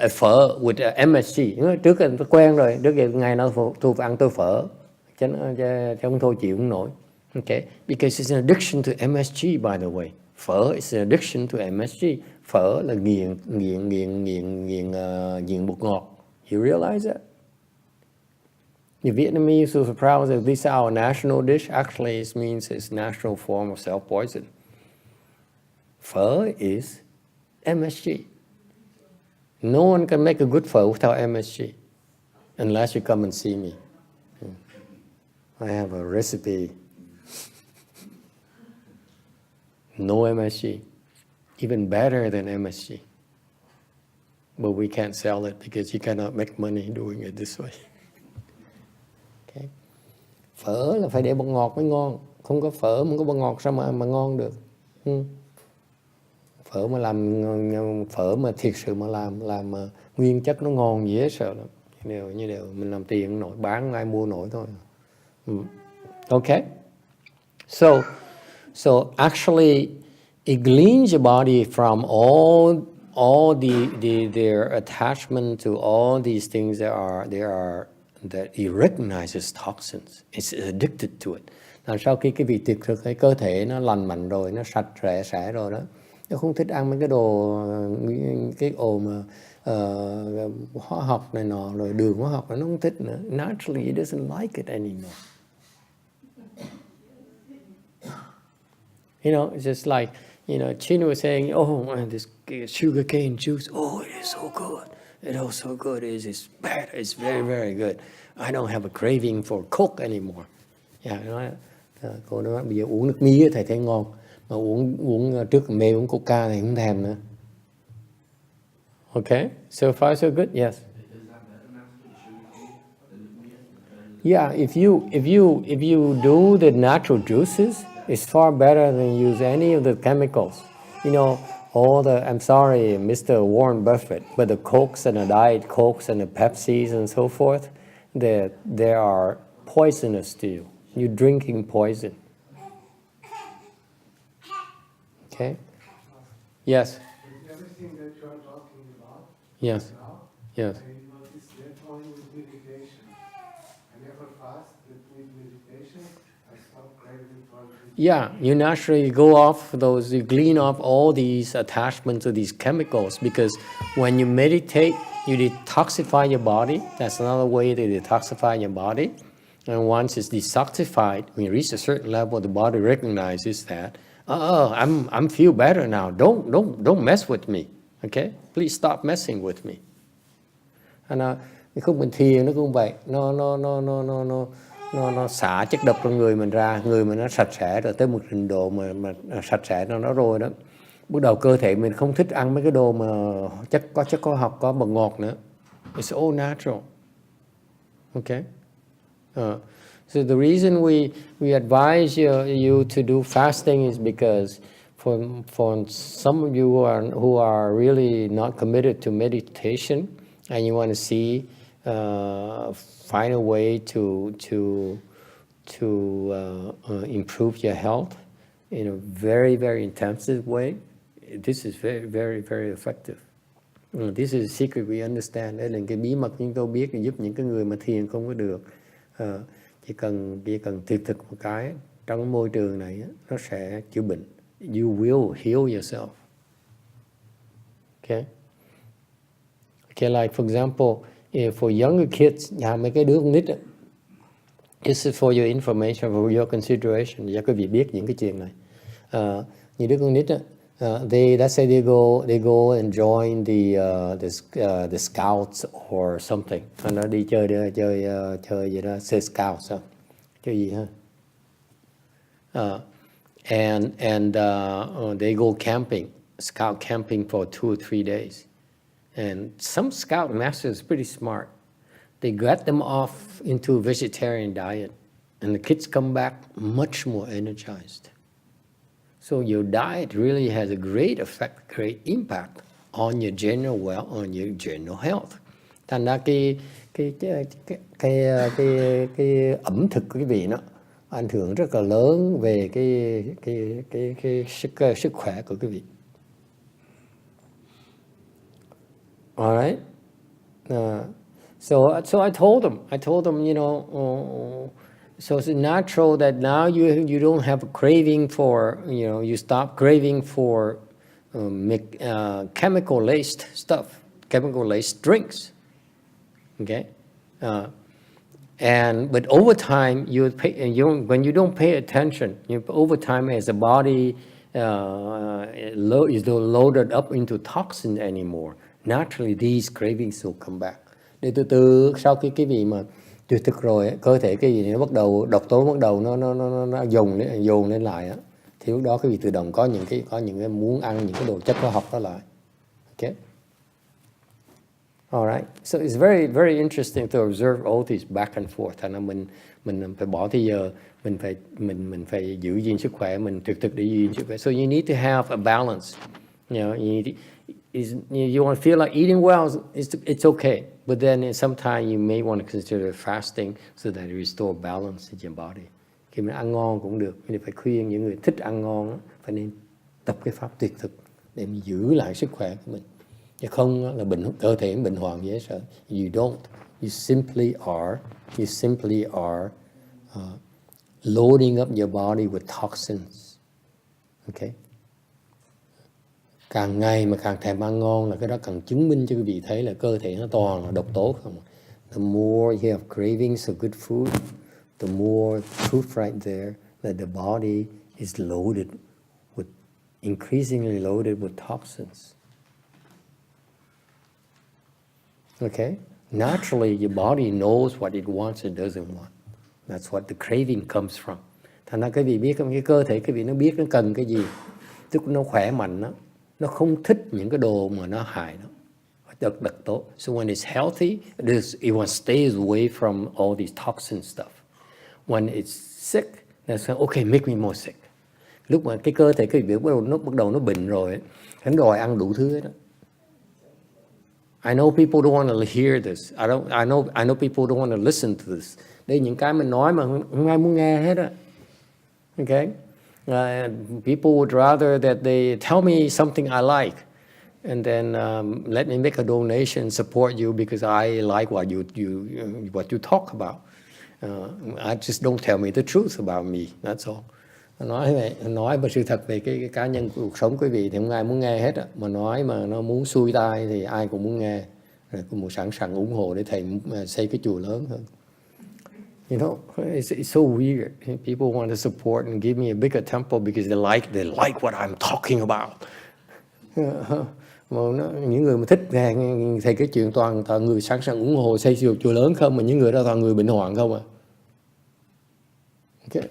phở with MSG. Trước tôi quen rồi, trước ngày nào tôi phải ăn tôi phở, chứ không thôi chịu không nổi. Okay, because it's an addiction to MSG, by the way. Phở is an addiction to MSG. Phở là nghiện bột ngọt. You realize that? The Vietnamese who are proud that this is our national dish. Actually, it means it's natural form of self-poison. Phở is MSG. No one can make a good pho without MSG, unless you come and see me. I have a recipe. No MSG, even better than MSG. But we can't sell it because you cannot make money doing it this way. Okay. Phở là phải để bột ngọt mới ngon. Không có phở, không có bột ngọt sao mà ngon được. Phở mà thiệt sự mà làm nguyên chất nó ngon dễ sợ lắm. Như đều mình làm tiền nổi, bán ai mua nổi thôi. Okay. So actually it cleans your body from all their attachment to all these things that it recognizes toxins. It's addicted to it. Là sau khi cái vị tiệt thực cái cơ thể nó lành mạnh rồi, nó sạch sẽ rồi đó, nó không thích ăn mấy cái đồ mà hóa học này nọ rồi đường hóa học nó không thích nữa. Naturally it doesn't like it anymore. You know, it's just like, you know, Chin was saying, oh, man, this sugarcane juice, oh, it is so good. It is so good. It's bad. It's very, very good. I don't have a craving for Coke anymore. Yeah, nói, cô nói bây giờ uống nước mía thầy thấy ngon, mà uống trước mê uống Coca thì không thèm nữa. Okay, so far so good. Yes. Is that better now to the sugar cane than the meat? Yeah, if you do the natural juices, it's far better than use any of the chemicals. You know, all the, I'm sorry, Mr. Warren Buffett, but the Cokes and the Diet Cokes and the Pepsis and so forth, they are poisonous to you. You're drinking poison. Okay? Yes. But everything that you are talking about Yes. now, Yes. I noticed that only with meditation. I never fast, but with meditation, I stop craving for it. Yeah, you naturally go off those, you glean off all these attachments to these chemicals, because when you meditate, you detoxify your body. That's another way to detoxify your body. And once it's detoxified, when you reach a certain level, the body recognizes that, I'm feel better now. Don't mess with me. Okay? Please stop messing with me. And cái khúc mình thiền nó cũng vậy, nó xả chất độc trong người mình ra, người mình nó sạch sẽ rồi tới một trình độ mà sạch sẽ nó rồi đó. Bắt đầu cơ thể mình không thích ăn mấy cái đồ mà chất có học, có bột ngọt nữa. It's all natural. Okay? So the reason we advise you to do fasting is because for some of you who are really not committed to meditation and you want to see find a way to improve your health in a very, very intensive way, this is very, very, very effective. This is a secret we understand. Đây là cái bí mật chúng tôi biết để giúp những cái người mà thiền không có được. Chỉ cần thực một cái trong môi trường này nó sẽ chữa bệnh. You will heal yourself. Okay? Okay, like for example, for younger kids, mấy cái đứa con nít, this is for your information, for your consideration, cho quý vị biết những cái chuyện này. Những đứa con nít, let's say they go and join the scouts or something. Nó đi chơi gì đó, say scouts, chơi gì ha? And they go camping, scout camping for 2 or 3 days. And some scout masters pretty smart. They get them off into a vegetarian diet, and the kids come back much more energized. So your diet really has a great effect, great impact on your general health. Thành ra cái ẩm thực của quý vị nó ảnh hưởng rất là lớn về cái sức khỏe của quý vị. All right. So I told them, you know, so it's natural that now you don't have a craving for, you know, you stop craving for chemical-laced stuff, chemical-laced drinks. Okay, but over time when you don't pay attention, over time as the body is not loaded up into toxin anymore, naturally these cravings will come back. Để từ từ sau khi cái vị mà tuyệt thực rồi, cơ thể cái gì nó bắt đầu độc tố bắt đầu nó dồn lên lại á, thì lúc đó cái vị tự động có những cái muốn ăn những cái đồ chất hóa học đó lại. Okay. All right. So it's very, very interesting to observe all these back and forth. Thành ra mình phải bỏ thời giờ, mình phải giữ gìn sức khỏe, mình thực để giữ gìn sức khỏe. So you need to have a balance. You know, you want to feel like eating well, it's okay. But then sometimes you may want to consider fasting so that you restore balance in your body. Khi mình ăn ngon cũng được, nhưng phải khuyên những người thích ăn ngon phải nên tập cái pháp tuyệt thực để mình giữ lại sức khỏe của mình. Chứ không là cơ thể bệnh hoạn dễ sợ. You don't. You simply are loading up your body with toxins. Okay? Càng ngày mà càng thèm ăn ngon là cái đó càng chứng minh cho quý vị thấy là cơ thể nó toàn là độc tố không. The more you have cravings for good food, the more proof right there that the body is loaded increasingly loaded with toxins. Okay? Naturally, your body knows what it wants and doesn't want. That's what the craving comes from. Thành ra cái vị biết không, cái cơ thể cái vị nó biết nó cần cái gì. Tức nó khỏe mạnh đó. Nó không thích những cái đồ mà nó hại nó. Đặc tốt. So when it's healthy, it wants stays away from all these toxin stuff. When it's sick, nó say, okay, make me more sick. Lúc mà cái cơ thể cái vị bắt đầu nó bệnh rồi, nó đòi ăn đủ thứ hết đó. I know people don't want to hear this. I know people don't want to listen to this. Đây những cái mình nói mà không ai muốn nghe hết á. Okay? People would rather that they tell me something I like and then let me make a donation, support you because I like what you talk about. I just don't tell me the truth about me. That's all. Nói vậy, nói về sự thật về cái cá nhân cuộc sống quý vị thì không ai muốn nghe hết á. Mà nói mà nó muốn xuôi tai thì ai cũng muốn nghe. Rồi cũng sẵn sàng ủng hộ để thầy xây cái chùa lớn hơn. You know, it's so weird. People want to support and give me a bigger temple because they like what I'm talking about. Mà những người mà thích nghe thầy cái chuyện toàn người sẵn sàng ủng hộ xây chùa lớn không, mà những người đó toàn người bệnh hoạn không à. Okay.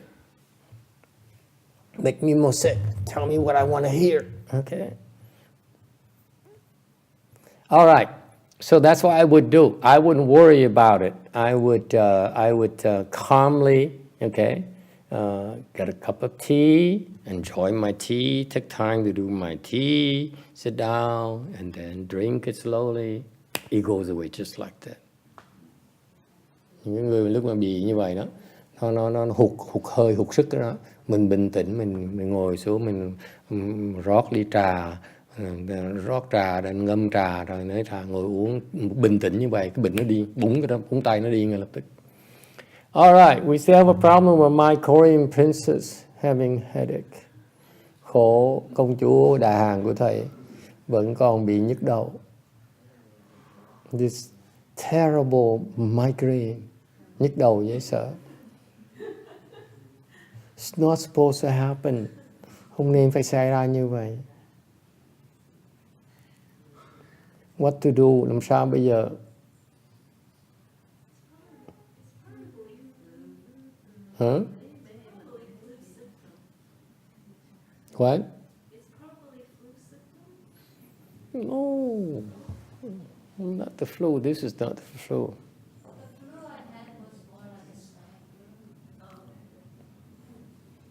Make me more sick. Tell me what I want to hear. Okay. All right. So that's what I would do. I wouldn't worry about it. I would calmly, okay, get a cup of tea, enjoy my tea, take time to do my tea, sit down, and then drink it slowly. It goes away just like that. Những người lúc mà bị như vậy đó, nó hụt hơi, hụt sức đó, mình bình tĩnh, mình ngồi xuống, mình rót ly trà, rót trà, rồi ngâm trà, rồi lấy trà ngồi uống bình tĩnh như vậy, cái bệnh nó đi, búng tay nó đi ngay lập tức. Alright, we still have a problem with my Korean princess having headache. Khổ, công chúa đại hàng của thầy vẫn còn bị nhức đầu. This terrible migraine, nhức đầu dễ sợ. It's not supposed to happen. Không nên phải xảy ra như vậy. What to do? Làm sao bây giờ? Huh? What? No, not the flu. This is not the flu.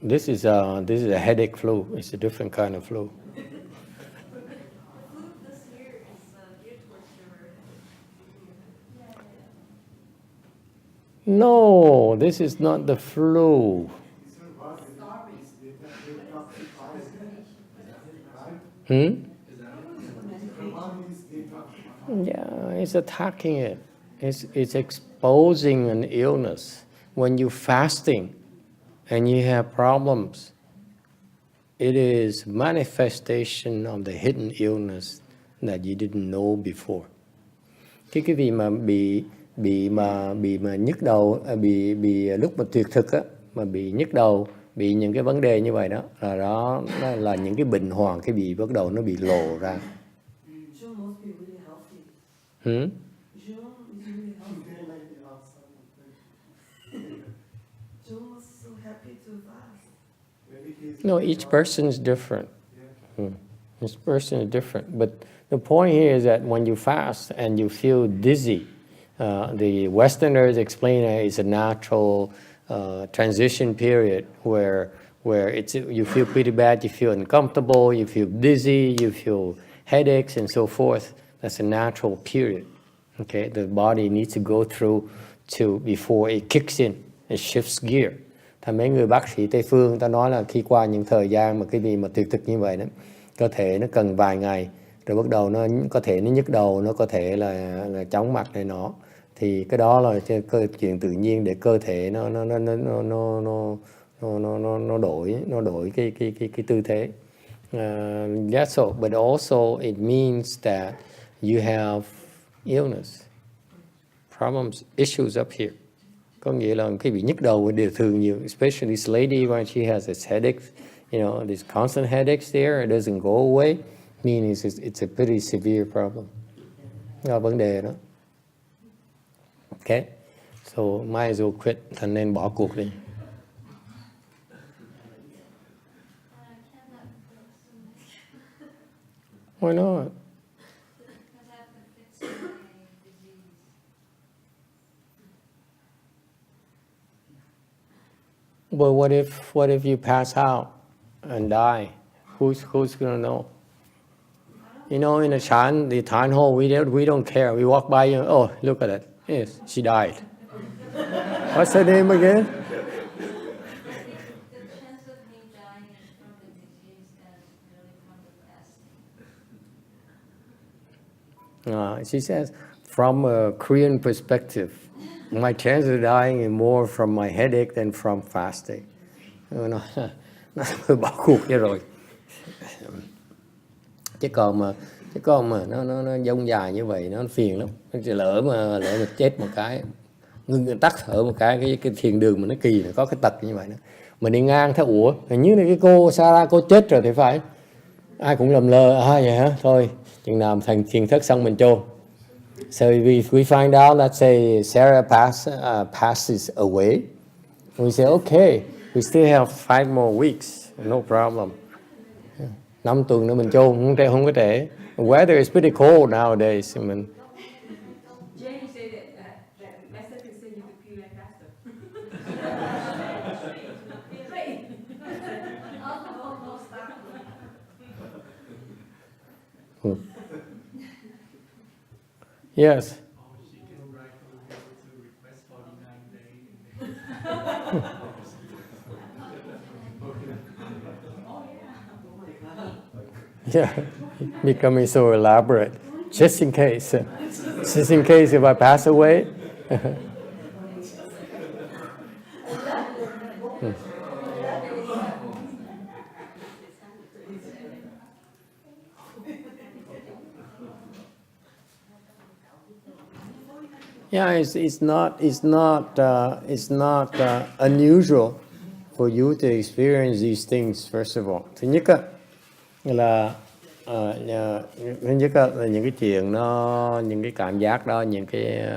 This is a headache flu. It's a different kind of flu. No, this is not the flu. Yeah, it's attacking it. It's exposing an illness. When you're fasting and you have problems, it is manifestation of the hidden illness that you didn't know before. Cái vị mà bị nhức đầu, bị lúc mà tuyệt thực á, mà bị nhức đầu, bị những cái vấn đề như vậy đó là những cái bệnh hoạn, cái bị bắt đầu nó bị lộ ra. June must be really healthy. Hmm? June is really healthy. June was so happy to fast. No, each person is different. Each person is different. But the point here is that when you fast and you feel dizzy, the Westerners explain it's a natural transition period where you feel pretty bad, you feel uncomfortable, you feel dizzy, you feel headaches and so forth. That's a natural period. Okay, the body needs to go through before it kicks in, it shifts gear. Mấy người bác sĩ Tây phương ta nói là khi qua những thời gian mà cái gì mà tuyệt thực như vậy đó, cơ thể nó cần vài ngày rồi bắt đầu nó có thể nó nhức đầu, nó có thể là chóng mặt này nọ, thì cái đó là chuyện tự nhiên để cơ thể nó đổi cái tư thế. That's all. But also it means that you have illness, problems, issues up here. Có nghĩa là cái bị nhức đầu đều thường nhiều, especially this lady when she has this headache, you know, these constant headaches there, it doesn't go away, meaning it's a pretty severe problem. Đó là vấn đề đó. Okay, so might as well quit, thành nên bỏ cuộc đi. Why not? Because I have to fix my disease. But what if you pass out and die? Who's gonna know? You know, in the Chan hall, we don't care. We walk by, oh, look at it. Yes, she died. What's her name again? The chance of me dying is from the disease and really from the fasting. She says, from a Korean perspective, my chance of dying is more from my headache than from fasting. Nó bỏ cuộc cho rồi. Chứ còn mà nó dông dài như vậy nó phiền lắm. Lỡ mà chết một cái, ngưng tắt thở một cái thiền đường mà nó kỳ, nó có cái tật như vậy đó. Mình đi ngang thấy ủa, hình như là cái cô Sarah cô chết rồi thì phải. Ai cũng lầm lơ, vậy hả? Thôi, chừng nào thành thiền thất xong mình chôn. So we find out that say Sarah passes away. We say okay, we still have 5 more weeks, no problem. 5 tuần nữa mình chôn, không có trễ. Weather is pretty cold nowadays. Jenny said that Master can send you to peel and faster. Yes. Oh, she can write a letter to request 49 days. Yeah, becoming so elaborate. Just in case if I pass away. Yeah, it's not unusual for you to experience these things. First of all, thứ nhất là những cái chuyện những cái cảm giác đó, những cái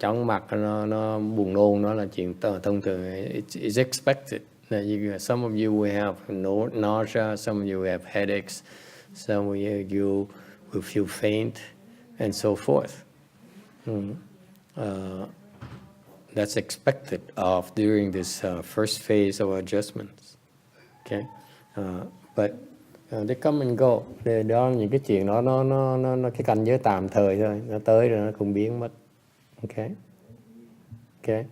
chóng mặt nó buồn nôn, đó là chuyện thông thường. It's expected. Some of you will have nausea, some of you will have headaches, some of you will feel faint, and so forth. That's expected of during this first phase of adjustments. Okay, but they come and go. Đó những cái chuyện đó nó cái cảnh giới tạm thời thôi, nó tới rồi nó cũng biến mất. Okay,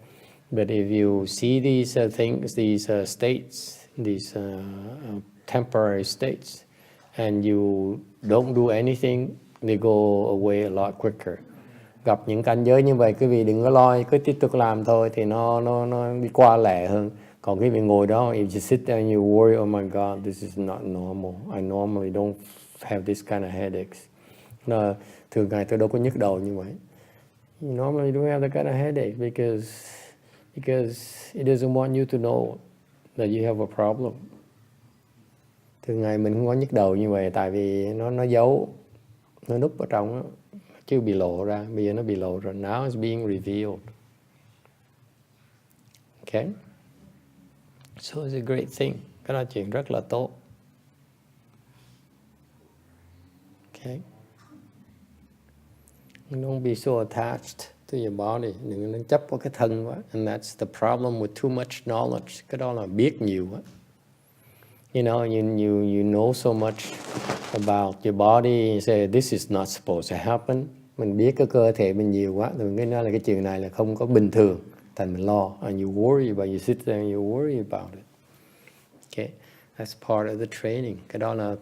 but if you see these things, these states, these temporary states, and you don't do anything, they go away a lot quicker. Gặp những cảnh giới như vậy, quý vị đừng có lo, cứ tiếp tục làm thôi thì nó đi qua lẹ hơn. Còn quý vị ngồi đó, if you sit there and you worry, oh my God, this is not normal. I normally don't have this kind of headaches. Thường ngày tôi đâu có nhức đầu như vậy. You normally don't have that kind of headache because it doesn't want you to know that you have a problem. Thường ngày mình không có nhức đầu như vậy, tại vì nó giấu, nó núp ở trong đó. Chưa bị lộ ra, bây giờ nó bị lộ rồi. Now it's being revealed. Okay? So it's a great thing. Cái đó chuyện rất là tốt. Okay? Don't be so attached to your body. Đừng có chấp vào cái thân quá. And that's the problem with too much knowledge. Cái đó là biết nhiều quá. You know, you know so much about your body. You say, this is not supposed to happen. Mình biết cái cơ thể mình nhiều quá, rồi cái nói là cái chuyện này là không có bình thường, thành mình lo. And you worry about, you sit there and you worry about it. Okay, that's part of the training. Cái đó là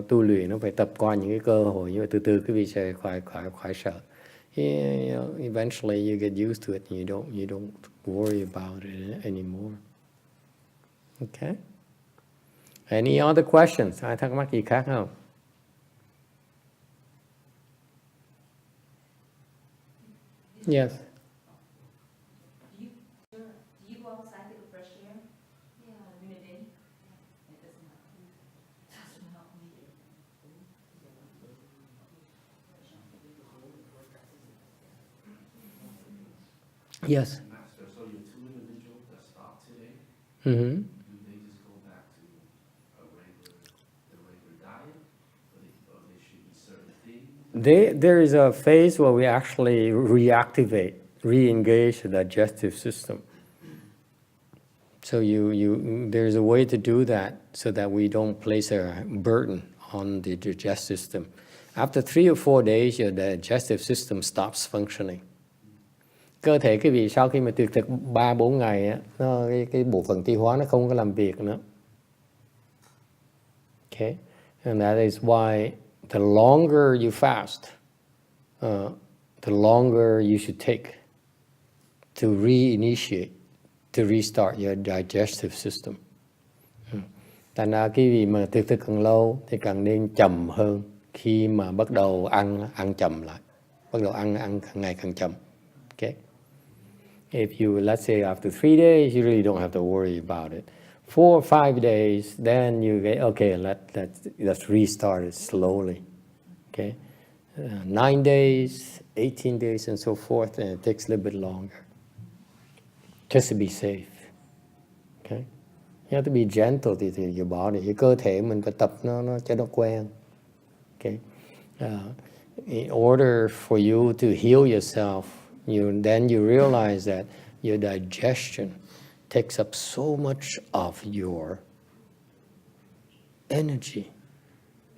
tu luyện, nó phải tập qua những cái cơ hội như vậy, từ từ cái vị sẽ khỏi sợ. Yeah, you know, eventually you get used to it and you don't worry about it anymore. Okay. Any other questions? Ai thắc mắc gì khác không? Yes. Do you go outside to get fresh air? Yeah. During the day? It doesn't Yes. Master, so your two individuals that stopped today, Mm-hmm. do they just go back to a regular diet, or they should eat certain things? There is a phase where we actually reactivate, re-engage the digestive system. So there's a way to do that so that we don't place a burden on the digestive system. After 3 or 4 days, your digestive system stops functioning. Cơ thể quý vị sau khi mà tuyệt thực 3-4 ngày á, cái bộ phận tiêu hóa nó không có làm việc nữa. Okay, and that is why the longer you fast, the longer you should take to reinitiate, to restart your digestive system. Thành ra cái vị mà tuyệt thực càng lâu thì càng nên chậm hơn khi mà bắt đầu ăn chậm lại, bắt đầu ăn càng ngày càng chậm. Okay. If you, let's say after 3 days, you really don't have to worry about it. 4 or 5 days, then you get, okay, let's restart it slowly. Okay, 9 days, 18 days, and so forth, and it takes a little bit longer. Just to be safe. Okay, you have to be gentle to your body. Cái cơ thể mình phải tập nó cho nó quen. Okay, in order for you to heal yourself, then you realize that your digestion takes up so much of your energy.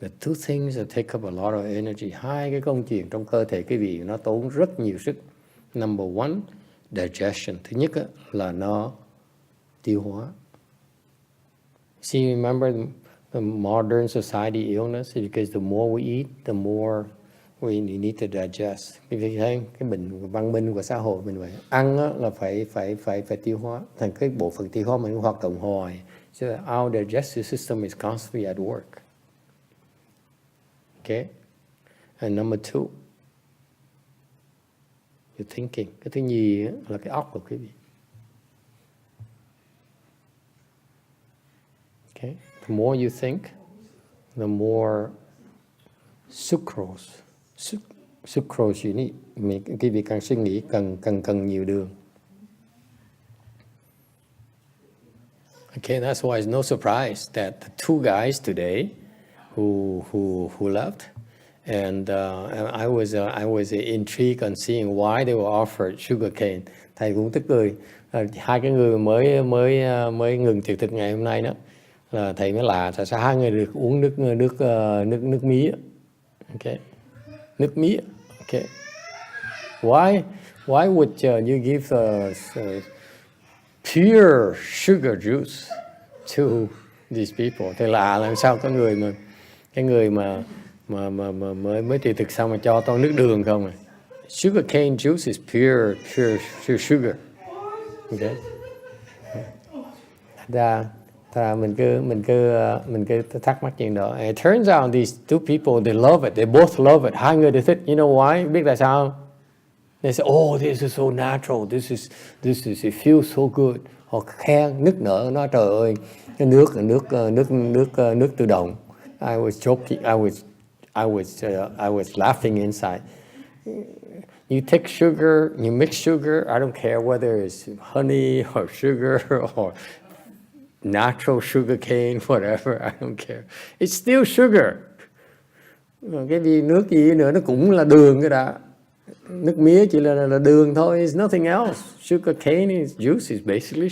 The two things that take up a lot of energy. 2 cái công chuyện trong cơ thể quý vị nó tốn rất nhiều sức. Number one, digestion. Thứ nhất là nó tiêu hóa. See, remember the modern society illness is because the more we eat, the more we need to digest. Vì thế cái bệnh văn minh của xã hội mình vậy. Ăn là phải tiêu hóa. Thành cái bộ phận tiêu hóa mình hoạt động hoài. So our digestive system is constantly at work. Okay? And number 2, you're thinking. Cái thứ nhì là cái óc của quý vị. Okay? The more you think, the more sucrose you need. Quý vị càng suy nghĩ cần nhiều đường. Okay, that's why it's no surprise that the 2 guys today who left, and I was intrigued on seeing why they were offered sugar cane. Thầy cũng tức cười. 2 cái người mới ngừng tuyệt thực ngày hôm nay đó, là thầy mới lạ tại sao 2 người được uống nước mía. Okay, nước mía. Okay, why would you give pure sugar juice to these people? Thì lạ làm sao có người mà mới tuyệt thực xong mà cho toàn nước đường không à? Sugar cane juice is pure sugar. Okay. Mình cứ thắc mắc chuyện đó. And it turns out these 2 people, they love it. They both love it. 2 người đều thích. You know why? Biết tại sao? They say, oh, this is so natural. This is it feels so good. Họ khen nức nở nó, trời ơi, cái nước tự động. I was joking. I was laughing inside. You take sugar, you mix sugar. I don't care whether it's honey or sugar or natural sugar cane, whatever. I don't care. It's still sugar. Cái gì nước gì nữa nó cũng là đường cái đã. Nước mía chỉ là đường thôi. It's nothing else. Sugar cane is juice is basically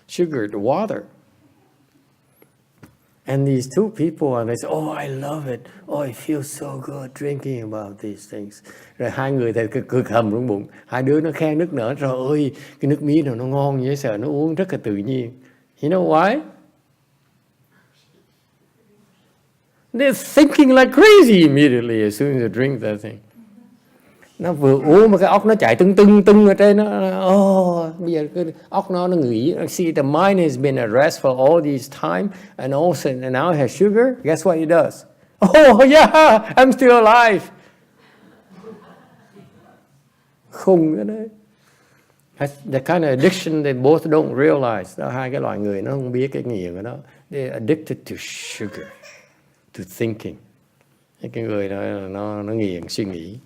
sugared water. And these 2 people, and they say, oh, I love it. Oh, it feels so good drinking about these things. Rồi 2 người thì cực hầm trong bụng. 2 đứa nó khen nước nở. Trời ơi, cái nước mía nào nó ngon dễ sợ, nó uống rất là tự nhiên. You know why? They're thinking like crazy immediately as soon as they drink that thing. Nó vừa uống mà cái óc nó chạy tưng ở trên nó. Bây giờ cái óc nó nghỉ. See, the mind has been at rest for all this time, and also and now it has sugar. Guess what it does? Oh yeah, I'm still alive. Khùng cái đấy. The kind of addiction they both don't realize. Đó, 2 cái loại người nó không biết cái nghiện của nó. They're addicted to sugar, to thinking. Cái người đó nó nghiện suy nghĩ.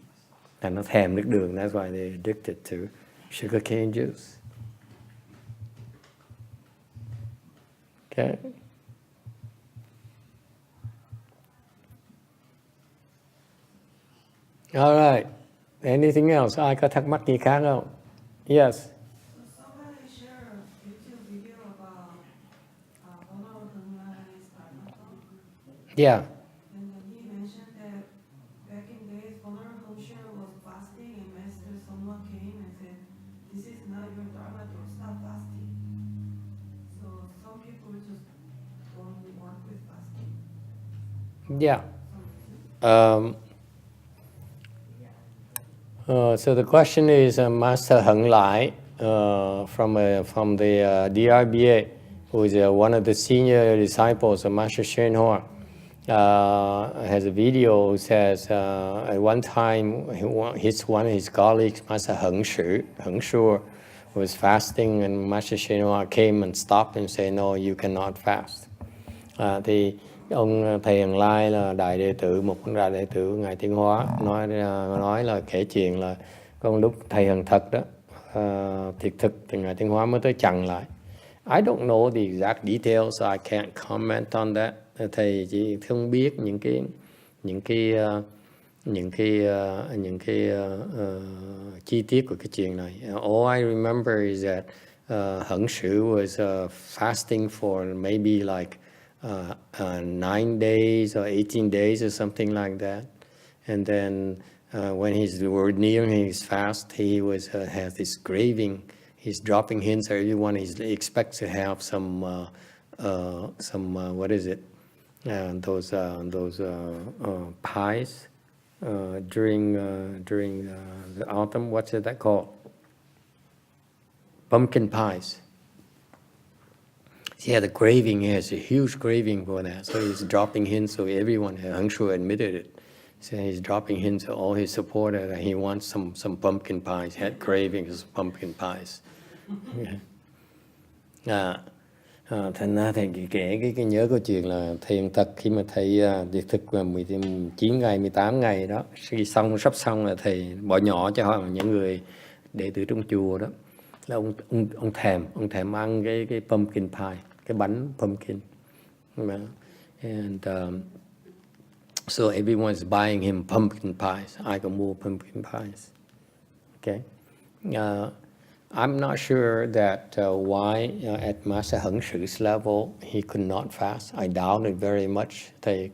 And nó thèm nước đường. That's why they're addicted to sugar cane juice. Okay. All right. Anything else? Ai có thắc mắc gì khác không? Yes. So somebody shared a YouTube video about vulnerabilities Dharma. Yeah. And then he mentioned that back in days, vulnerable was fasting, and master someone came and said, "This is not your Dharma, don't stop fasting." So some people just don't work with fasting. Yeah. So the question is, Master Heng Lai from the DRBA, who is one of the senior disciples of Master YongHua, has a video who says at one time one of his colleagues, Master Heng Shu, was fasting, and Master YongHua came and stopped him and said, "No, you cannot fast." Thì ông thầy Hằng Lai là đại đệ tử, một đại đệ tử ngài Tiến Hóa, nói là kể chuyện là con lúc thầy Hằng Thật đó thiệt thực thì ngài Tiến Hóa mới tới chặn lại. I don't know the exact details, so I can't comment on that. Thầy chỉ không biết những cái chi tiết của cái chuyện này. All I remember is that Heng Shu was fasting for maybe like 9 days or 18 days or something like that. And then when he's nearing his fast, he has this craving. He's dropping hints at everyone. He expects to have some what is it? Those pies during the autumn. What's that called? Pumpkin pies. He had a craving. He has a huge craving for that. So he's dropping hints. So everyone, Heng Shu admitted it. So he's dropping hints to all his supporters that he wants some pumpkin pies. He had cravings for pumpkin pies. Thành ra thầy kể cái nhớ câu chuyện là Thiền Thật khi mà thầy việc thực là 19 ngày, 18 ngày đó, khi sắp xong là thầy bỏ nhỏ cho họ những người đệ tử trong chùa đó. Là ông thèm ăn cái pumpkin pie, cái bánh pumpkin. And so everyone's buying him pumpkin pies. Ai cũng mua pumpkin pies. Okay. I'm not sure that why at Master Heng Shu's level he could not fast. I doubt it very much. Thầy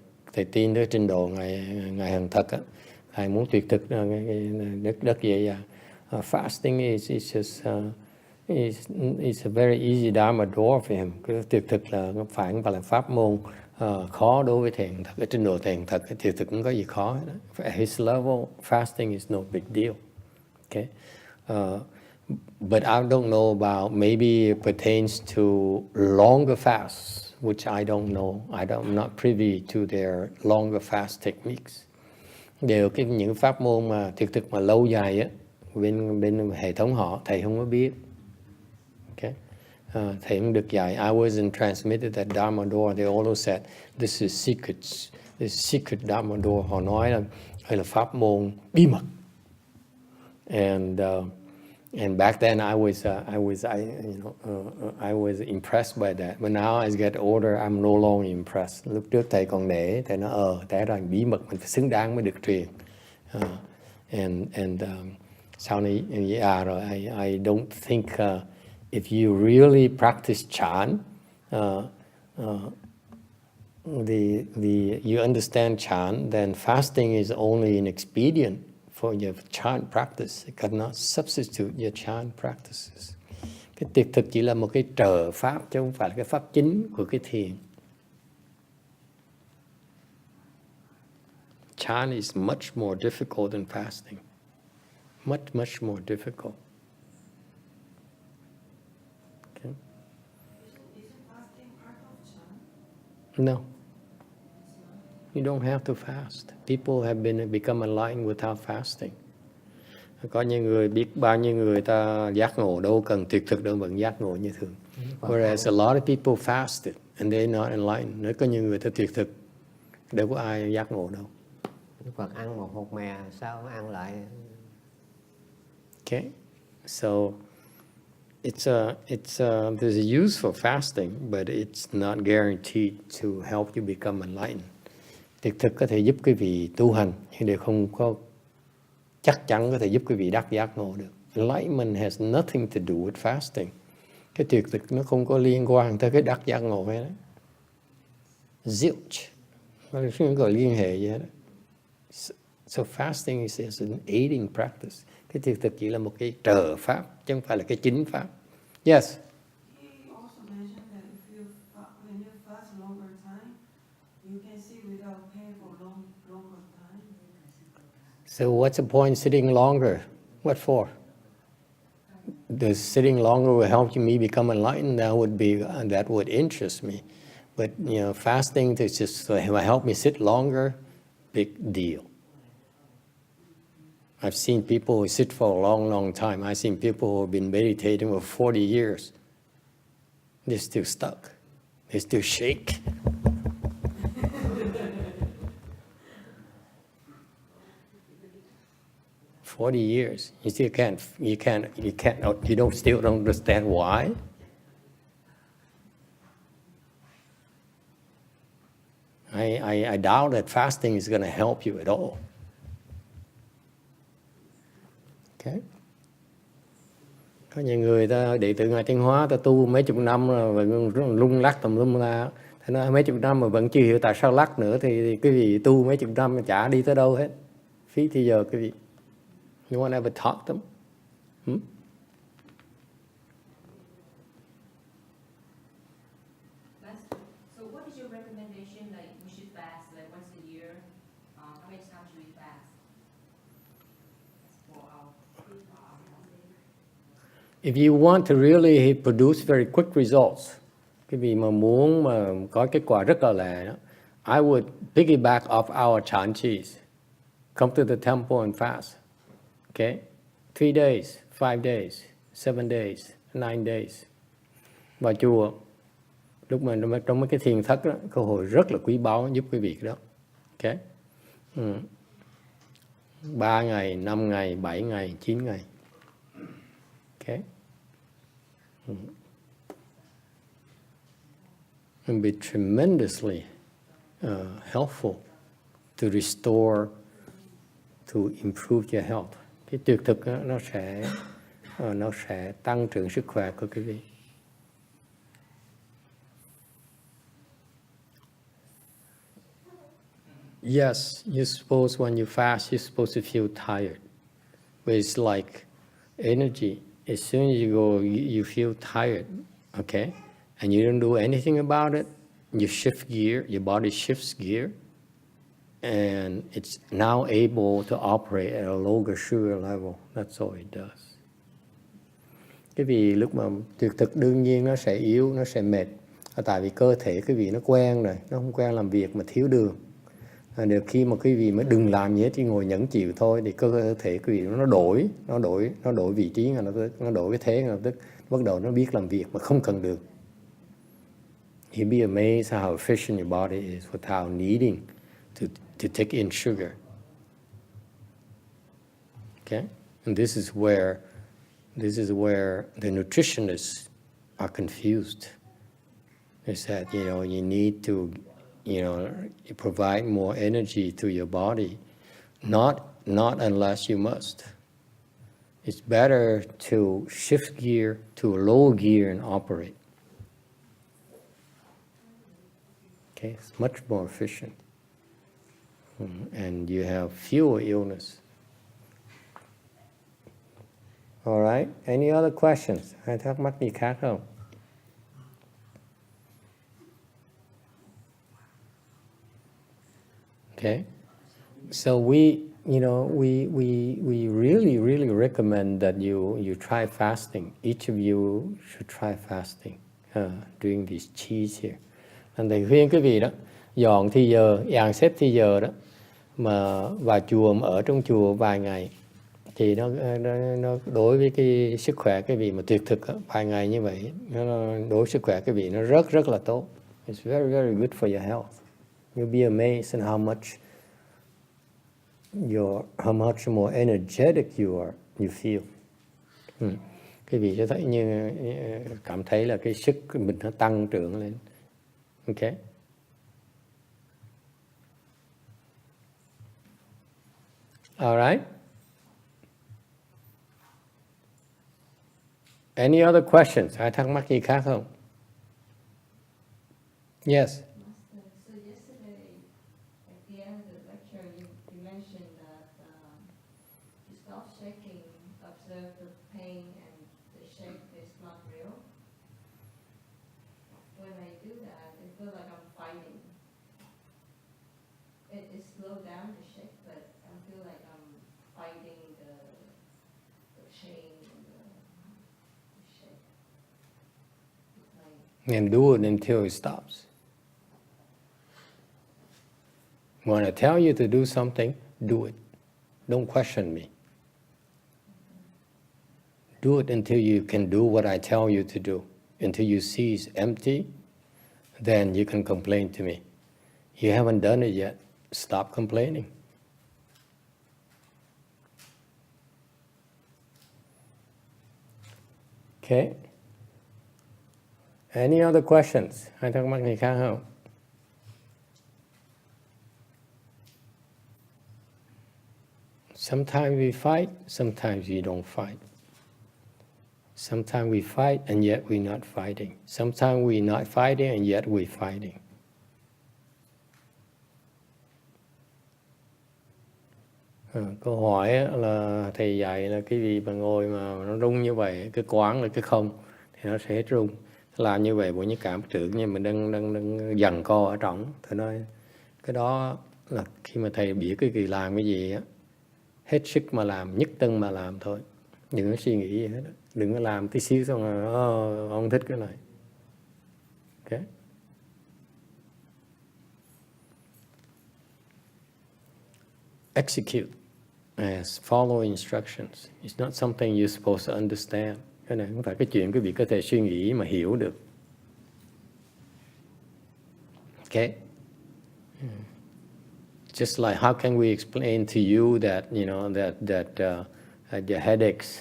tin tới trình độ ngài Hằng Thật á, thầy muốn tuyệt thực rất dễ dàng. Fasting is just it's a very easy Dharma door for him. Cái tuyệt thực là nó phải là pháp môn khó đối với Thiền Thật. Ở trình độ Thiền Thật, tuyệt thực không có gì khó hết. At his level, fasting is no big deal. Okay. But I don't know about, maybe it pertains to longer fasts, which I don't know. I'm not privy to their longer fast techniques. Đều những pháp môn mà tuyệt thực mà lâu dài á, bên hệ thống họ, thầy không có biết. Okay. Thầy không được dạy. I wasn't transmitted that Dharma door. They also said this is secrets. This is secret Dharma door. Họ nói là đây là pháp môn bí mật. And back then I was impressed by that. But now as I get older, I'm no longer impressed. Lúc trước thầy còn nể, thầy nói té ra bí mật mình phải xứng đáng mới được truyền. Sau này rồi I don't think if you really practice Chan, you understand Chan, then fasting is only an expedient for your Chan practice. It cannot substitute your Chan practices. Cái tuyệt thực chỉ là một cái trợ pháp chứ không phải là cái pháp chính của cái thiền. Chan is much more difficult than fasting. Much more difficult. Okay. Isn't fasting part of Chan? No. You don't have to fast. People have become enlightened without fasting. Có những người biết bao nhiêu người ta giác ngộ đâu cần tuyệt thực đâu vẫn giác ngộ như thường. Whereas a lot of people fasted and they're not enlightened. Nếu có những người ta tuyệt thực, đâu có ai giác ngộ đâu. Phật ăn một hột mè sao ăn lại? Okay. So there's a use for fasting, but it's not guaranteed to help you become enlightened. Tiệc thực có thể giúp quý vị tu hành, nhưng đều không có chắc chắn có thể giúp quý vị đắc giác ngộ được. Enlightenment has nothing to do with fasting. Cái tiệc thực nó không có liên quan tới cái đắc giác ngộ hết đó. Zilch. Không có liên hệ gì hết đó. So fasting is an aiding practice. Cái tiệc thực chỉ là một cái trợ pháp, chứ không phải là cái chính pháp. Yes? He also mentioned that when you fast longer time, you can sit without pain for longer time. So what's the point sitting longer? What for? Does sitting longer will help me become enlightened? That would interest me. But fasting to just help me sit longer, big deal. I've seen people who sit for a long, long time. I've seen people who have been meditating for 40 years. They're still stuck. They still shake. For 40 years, you still still don't understand why. I doubt that fasting is going to help you at all. Okay. Có nhiều người đệ tử Ngài Tiến Hóa ta tu mấy chục năm rồi lung lắc tùm lum la, thế nói mấy chục năm mà vẫn chưa hiểu tại sao lắc nữa thì cái gì tu mấy chục năm mà chả đi tới đâu hết, phí thì giờ cái gì. You want to ever taught them? So what is your recommendation? Like we should fast like once a year. How many times should we fast? If you want to really produce very quick results, cái vị mà muốn mà có kết quả rất là lẹ đó, I would piggyback off our chantis. Come to the temple and fast. Okay? 3 days, 5 days, 7 days, 9 days. Vào chùa, lúc mà trong mấy cái thiền thất đó, cơ hội rất là quý báu giúp quý vị đó. Okay? 3 ngày, 5 ngày, 7 ngày, 9 ngày. Okay? And be tremendously helpful to restore, to improve your health. Cái tuyệt thực đó, nó sẽ tăng trưởng sức khỏe của quý vị. Yes, you suppose when you fast, you're supposed to feel tired. But it's like energy. As soon as you go, you feel tired, okay? And you don't do anything about it, you shift gear, your body shifts gear, and it's now able to operate at a lower sugar level. That's all it does. Cái vì lúc mà tuyệt thực đương nhiên nó sẽ yếu, nó sẽ mệt. Tại vì cơ thể cái vị nó quen rồi, nó không quen làm việc mà thiếu đường. Được khi mà quý vị mới đừng làm gì hết, chỉ ngồi nhẫn chịu thôi, thì cơ thể quý vị nó đổi vị trí, nó đổi cái thế, lập tức bắt đầu nó biết làm việc mà không cần đường. You'd be amazed how efficient your body is without needing to take in sugar. Okay, and this is where the nutritionists are confused. They said, you need to you provide more energy to your body, not unless you must. It's better to shift gear to a low gear and operate. Okay, it's much more efficient. And you have fewer illness. All right, any other questions? Hay thắc mắc gì khác không? Okay, so we really recommend that you try fasting. Each of you should try fasting during these cheese here. Anh thầy khuyên quý vị đó, dọn xếp thì giờ đó, mà vào chùa, mà ở trong chùa vài ngày, thì nó đối với cái sức khỏe cái vị mà tuyệt thực đó, vài ngày như vậy, nó đối với sức khỏe cái vị nó rất là tốt. It's very very good for your health. You'll be amazed at how much more energetic you feel. Quý vị sẽ thấy như cảm thấy là cái sức của mình nó tăng trưởng lên. Ok. Alright. Any other questions? Ai thắc mắc gì khác không? Yes. Master, so yesterday, at the end of the lecture, you mentioned that you stop shaking, observe the pain, and the shake is not real. When I do that, I feel like I'm fighting. It slowed down the shake, but I feel like I'm fighting the chain and the shake. It's like, And do it until it stops. When I tell you to do something, do it. Don't question me. Do it until you can do what I tell you to do. Until you see it's empty, then you can complain to me. You haven't done it yet. Stop complaining. Okay. Any other questions? Ai thắc mắc gì khác không? Sometimes we fight, sometimes we don't fight. Sometimes we fight and yet we're not fighting. Sometimes we're not fighting and yet we're fighting. Câu hỏi là thầy dạy là cái gì mà ngồi mà nó rung như vậy, cái quán là cái không thì nó sẽ hết rung. Làm như vậy bộ như cảm tưởng như mình đang giằng co ở trong. Thầy nói cái đó là khi mà thầy biết cái gì làm cái gì á, hết sức mà làm, nhất tâm mà làm thôi. Đừng có suy nghĩ gì hết. Đừng có làm tí xíu xong rồi ông thích cái này. Ok. Execute as follow instructions. It's not something you're supposed to understand. Cái này không phải cái chuyện quý vị có thể suy nghĩ mà hiểu được. Okay. Just like how can we explain to you that the headaches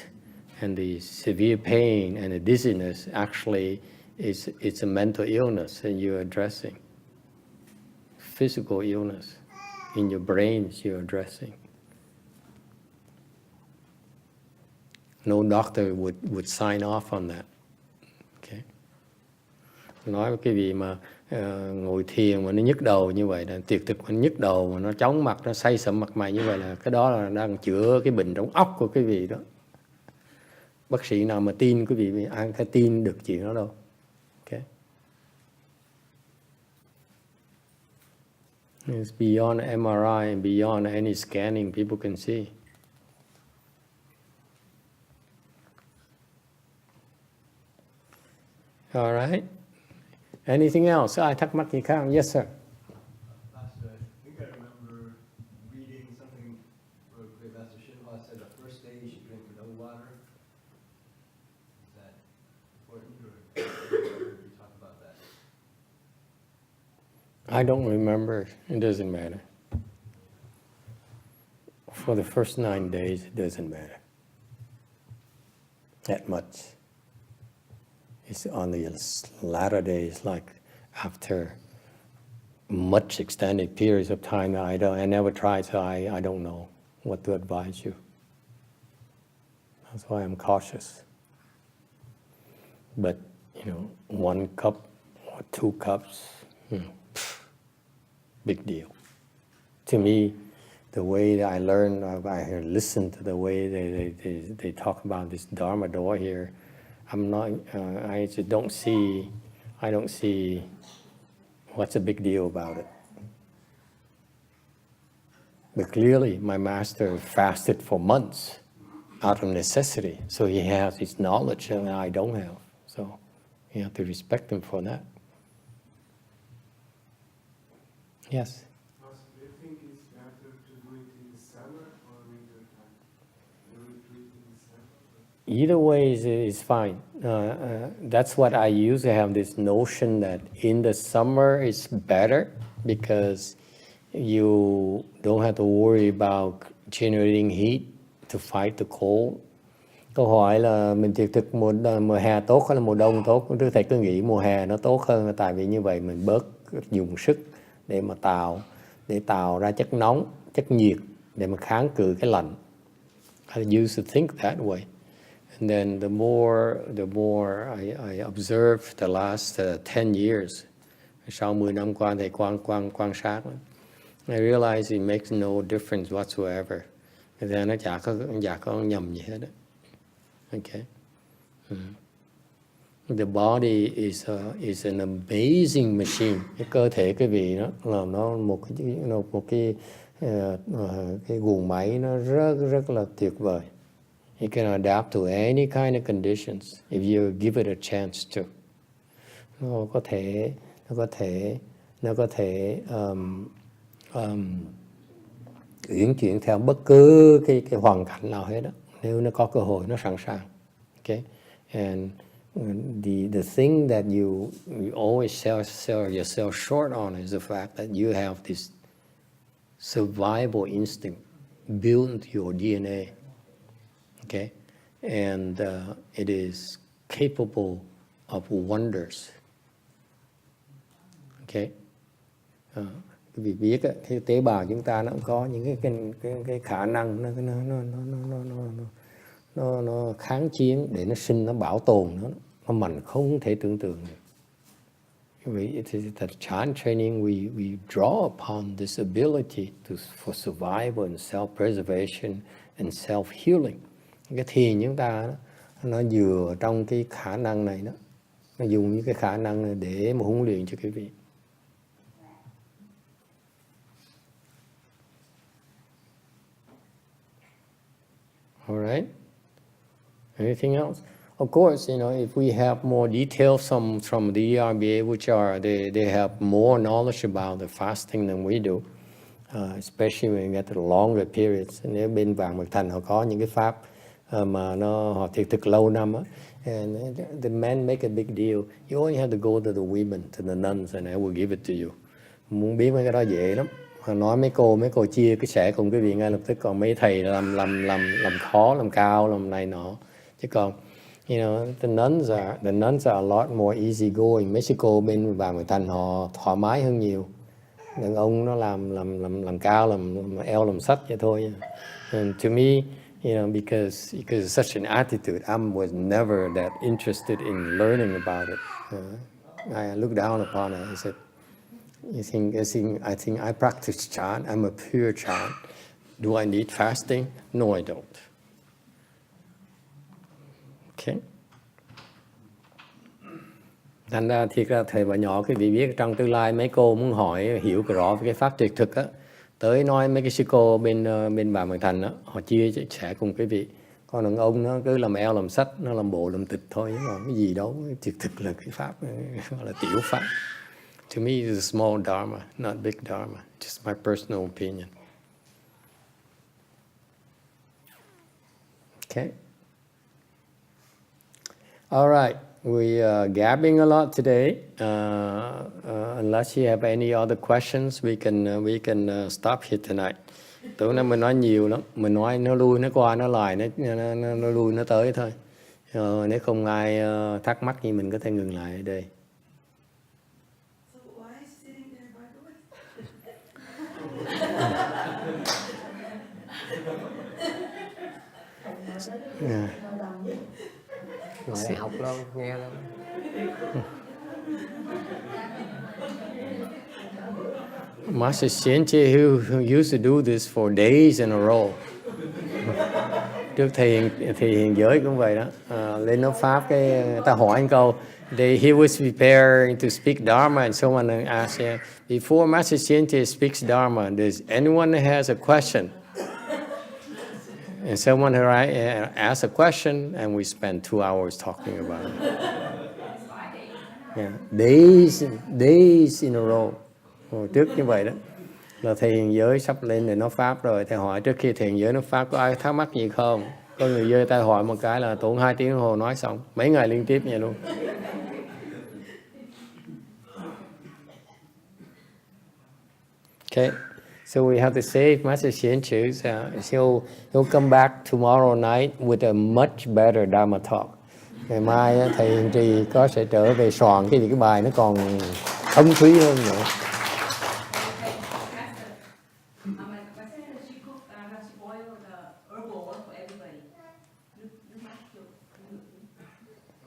and the severe pain and the dizziness actually it's a mental illness and you're addressing. Physical illness in your brains you're addressing. No doctor would sign off on that. Okay. Nói với cái gì mà ngồi thiền mà nó nhức đầu như vậy, là tuyệt thực nó nhức đầu mà nó chóng mặt, nó say sẩm mặt mày như vậy là cái đó là đang chữa cái bệnh trong óc của quý vị đó. Bác sĩ nào mà tin quý vị, ai có thể tin được chuyện đó đâu. Okay. It's beyond MRI and beyond any scanning people can see. All right. Anything else? Ai thắc mắc gì khác? Yes, sir. Master, I think I remember reading something where Master YongHua said the first day you should drink no water. Is that important, or did you talk about that? I don't remember. It doesn't matter. For the first 9 days, it doesn't matter that much. It's on the latter days, like after much extended periods of time. I never tried, so I don't know what to advise you. That's why I'm cautious. But 1 cup or 2 cups, big deal. To me, the way that I learned, I listened to the way they talk about this Dharma door here. I just don't see what's a big deal about it. But clearly, my master fasted for months out of necessity, so he has his knowledge that I don't have. So you have to respect him for that. Yes? Do you think it's better to do it in the summer or winter time? Do it in the summer? Either way is fine. That's what I used to have this notion that in the summer it's better because you don't have to worry about generating heat to fight the cold. Câu hỏi là mình thiệt thực mùa hè tốt hay là mùa đông tốt? Trước thầy cứ nghĩ mùa hè nó tốt hơn, tại vì như vậy mình bớt dùng sức để mà tạo ra chất nóng, chất nhiệt để mà kháng cự cái lạnh. I used to think that way. And then the more I observed the last 10 years, sau 10 năm qua thầy quan sát, I realized it makes no difference whatsoever. Thế ra nó chả có nhầm gì hết đó. Okay. The body is an amazing machine. Cái cơ thể cái vị đó là nó một cái guồng máy nó rất là tuyệt vời. It can adapt to any kind of conditions if you give it a chance to. Nó có thể uyển chuyển theo bất cứ cái hoàn cảnh nào hết đó, nếu nó có cơ hội, nó sẵn sàng. Okay, and the thing that you always sell yourself short on is the fact that you have this survival instinct built into your DNA. Okay, and it is capable of wonders. Okay, vì biết cái tế bào chúng ta nó cũng có những cái khả năng nó kháng chiến để nó sinh, nó bảo tồn nó mạnh không thể tưởng tượng được. It is that Chan training we draw upon this ability for survival and self-preservation and self-healing. Cái thiền chúng ta nó vừa trong cái khả năng này đó, nó dùng những cái khả năng này để mà huấn luyện cho quý vị. All right. Anything else? Of course, if we have more details from the ERBA, which they have more knowledge about the fasting than we do, especially when we get to longer periods. Nếu bên Vạn Mật Thành họ có những cái pháp mà họ thiệt thực lâu năm á, and the men make a big deal. You only have to go to the women, to the nuns, and I will give it to you. Muốn biết mấy cái đó dễ lắm. Nói mấy cô chia cái sẻ cùng cái vị ngay lập tức, còn mấy thầy làm khó, làm cao, làm này nọ. Chứ còn the nuns are a lot more easy going. Mấy sư cô bên Vạn Mật Thành họ thoải mái hơn nhiều. Đàn ông nó làm cao, làm eo làm sách vậy thôi. And to me, because such an attitude, I was never that interested in learning about it. I looked down upon it. I said, I think I practice Chan. I'm a pure Chan. Do I need fasting? No, I don't. Okay. Thành ra thiệt ra thầy bà nhỏ quý vị biết trong tương lai mấy cô muốn hỏi hiểu rõ về cái pháp tuyệt thực á, tới nói mấy cái sư cô bên Bà Mật Thành á, họ chia sẻ cùng quý vị. Còn đàn ông nó cứ làm eo làm sách, nó làm bộ làm tịch thôi, chứ còn cái gì đâu tuyệt thực là cái pháp gọi là tiểu pháp. To me, it's a small Dharma, not big Dharma. Just my personal opinion. Okay. All right. We are gabbing a lot today. Unless you have any other questions, we can stop here tonight. Tối nay mình nói nhiều lắm, mình nói nó lui nó qua nó lại, nó lui nó tới thôi. Nếu không ai thắc mắc gì mình có thể ngừng lại ở đây. So why sitting there by the way? Yeah. Ngồi học luôn, nghe luôn. Master Xianche, who used to do this for days in a row. Trước thì hiền giới cũng vậy đó. Lên nói pháp cái ta hỏi anh câu. He was preparing to speak Dharma, and someone asked him, before Master Xianche speaks Dharma, does anyone has a question? And someone asked a question, and we spent 2 hours talking about it. Yeah, days in a row. Trước như vậy đó, là thầy hiền giới sắp lên để nói pháp rồi, thầy hỏi trước khi thầy hiền giới nói pháp có ai thắc mắc gì không? Có người giơ tay hỏi một cái là tốn 2 tiếng đồng hồ nói xong, mấy ngày liên tiếp vậy luôn. Okay, So we have to say, Master Xianchu, he'll come back tomorrow night with a much better Dharma talk. Ngày mai á, thầy Hiền Trì sẽ trở về soạn cái bài nó còn thâm thúy hơn nữa.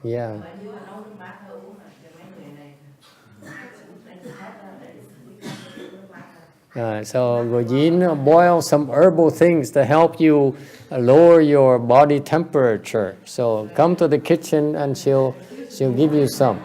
Yeah. So Gojin boil some herbal things to help you lower your body temperature. So come to the kitchen and she'll give you some.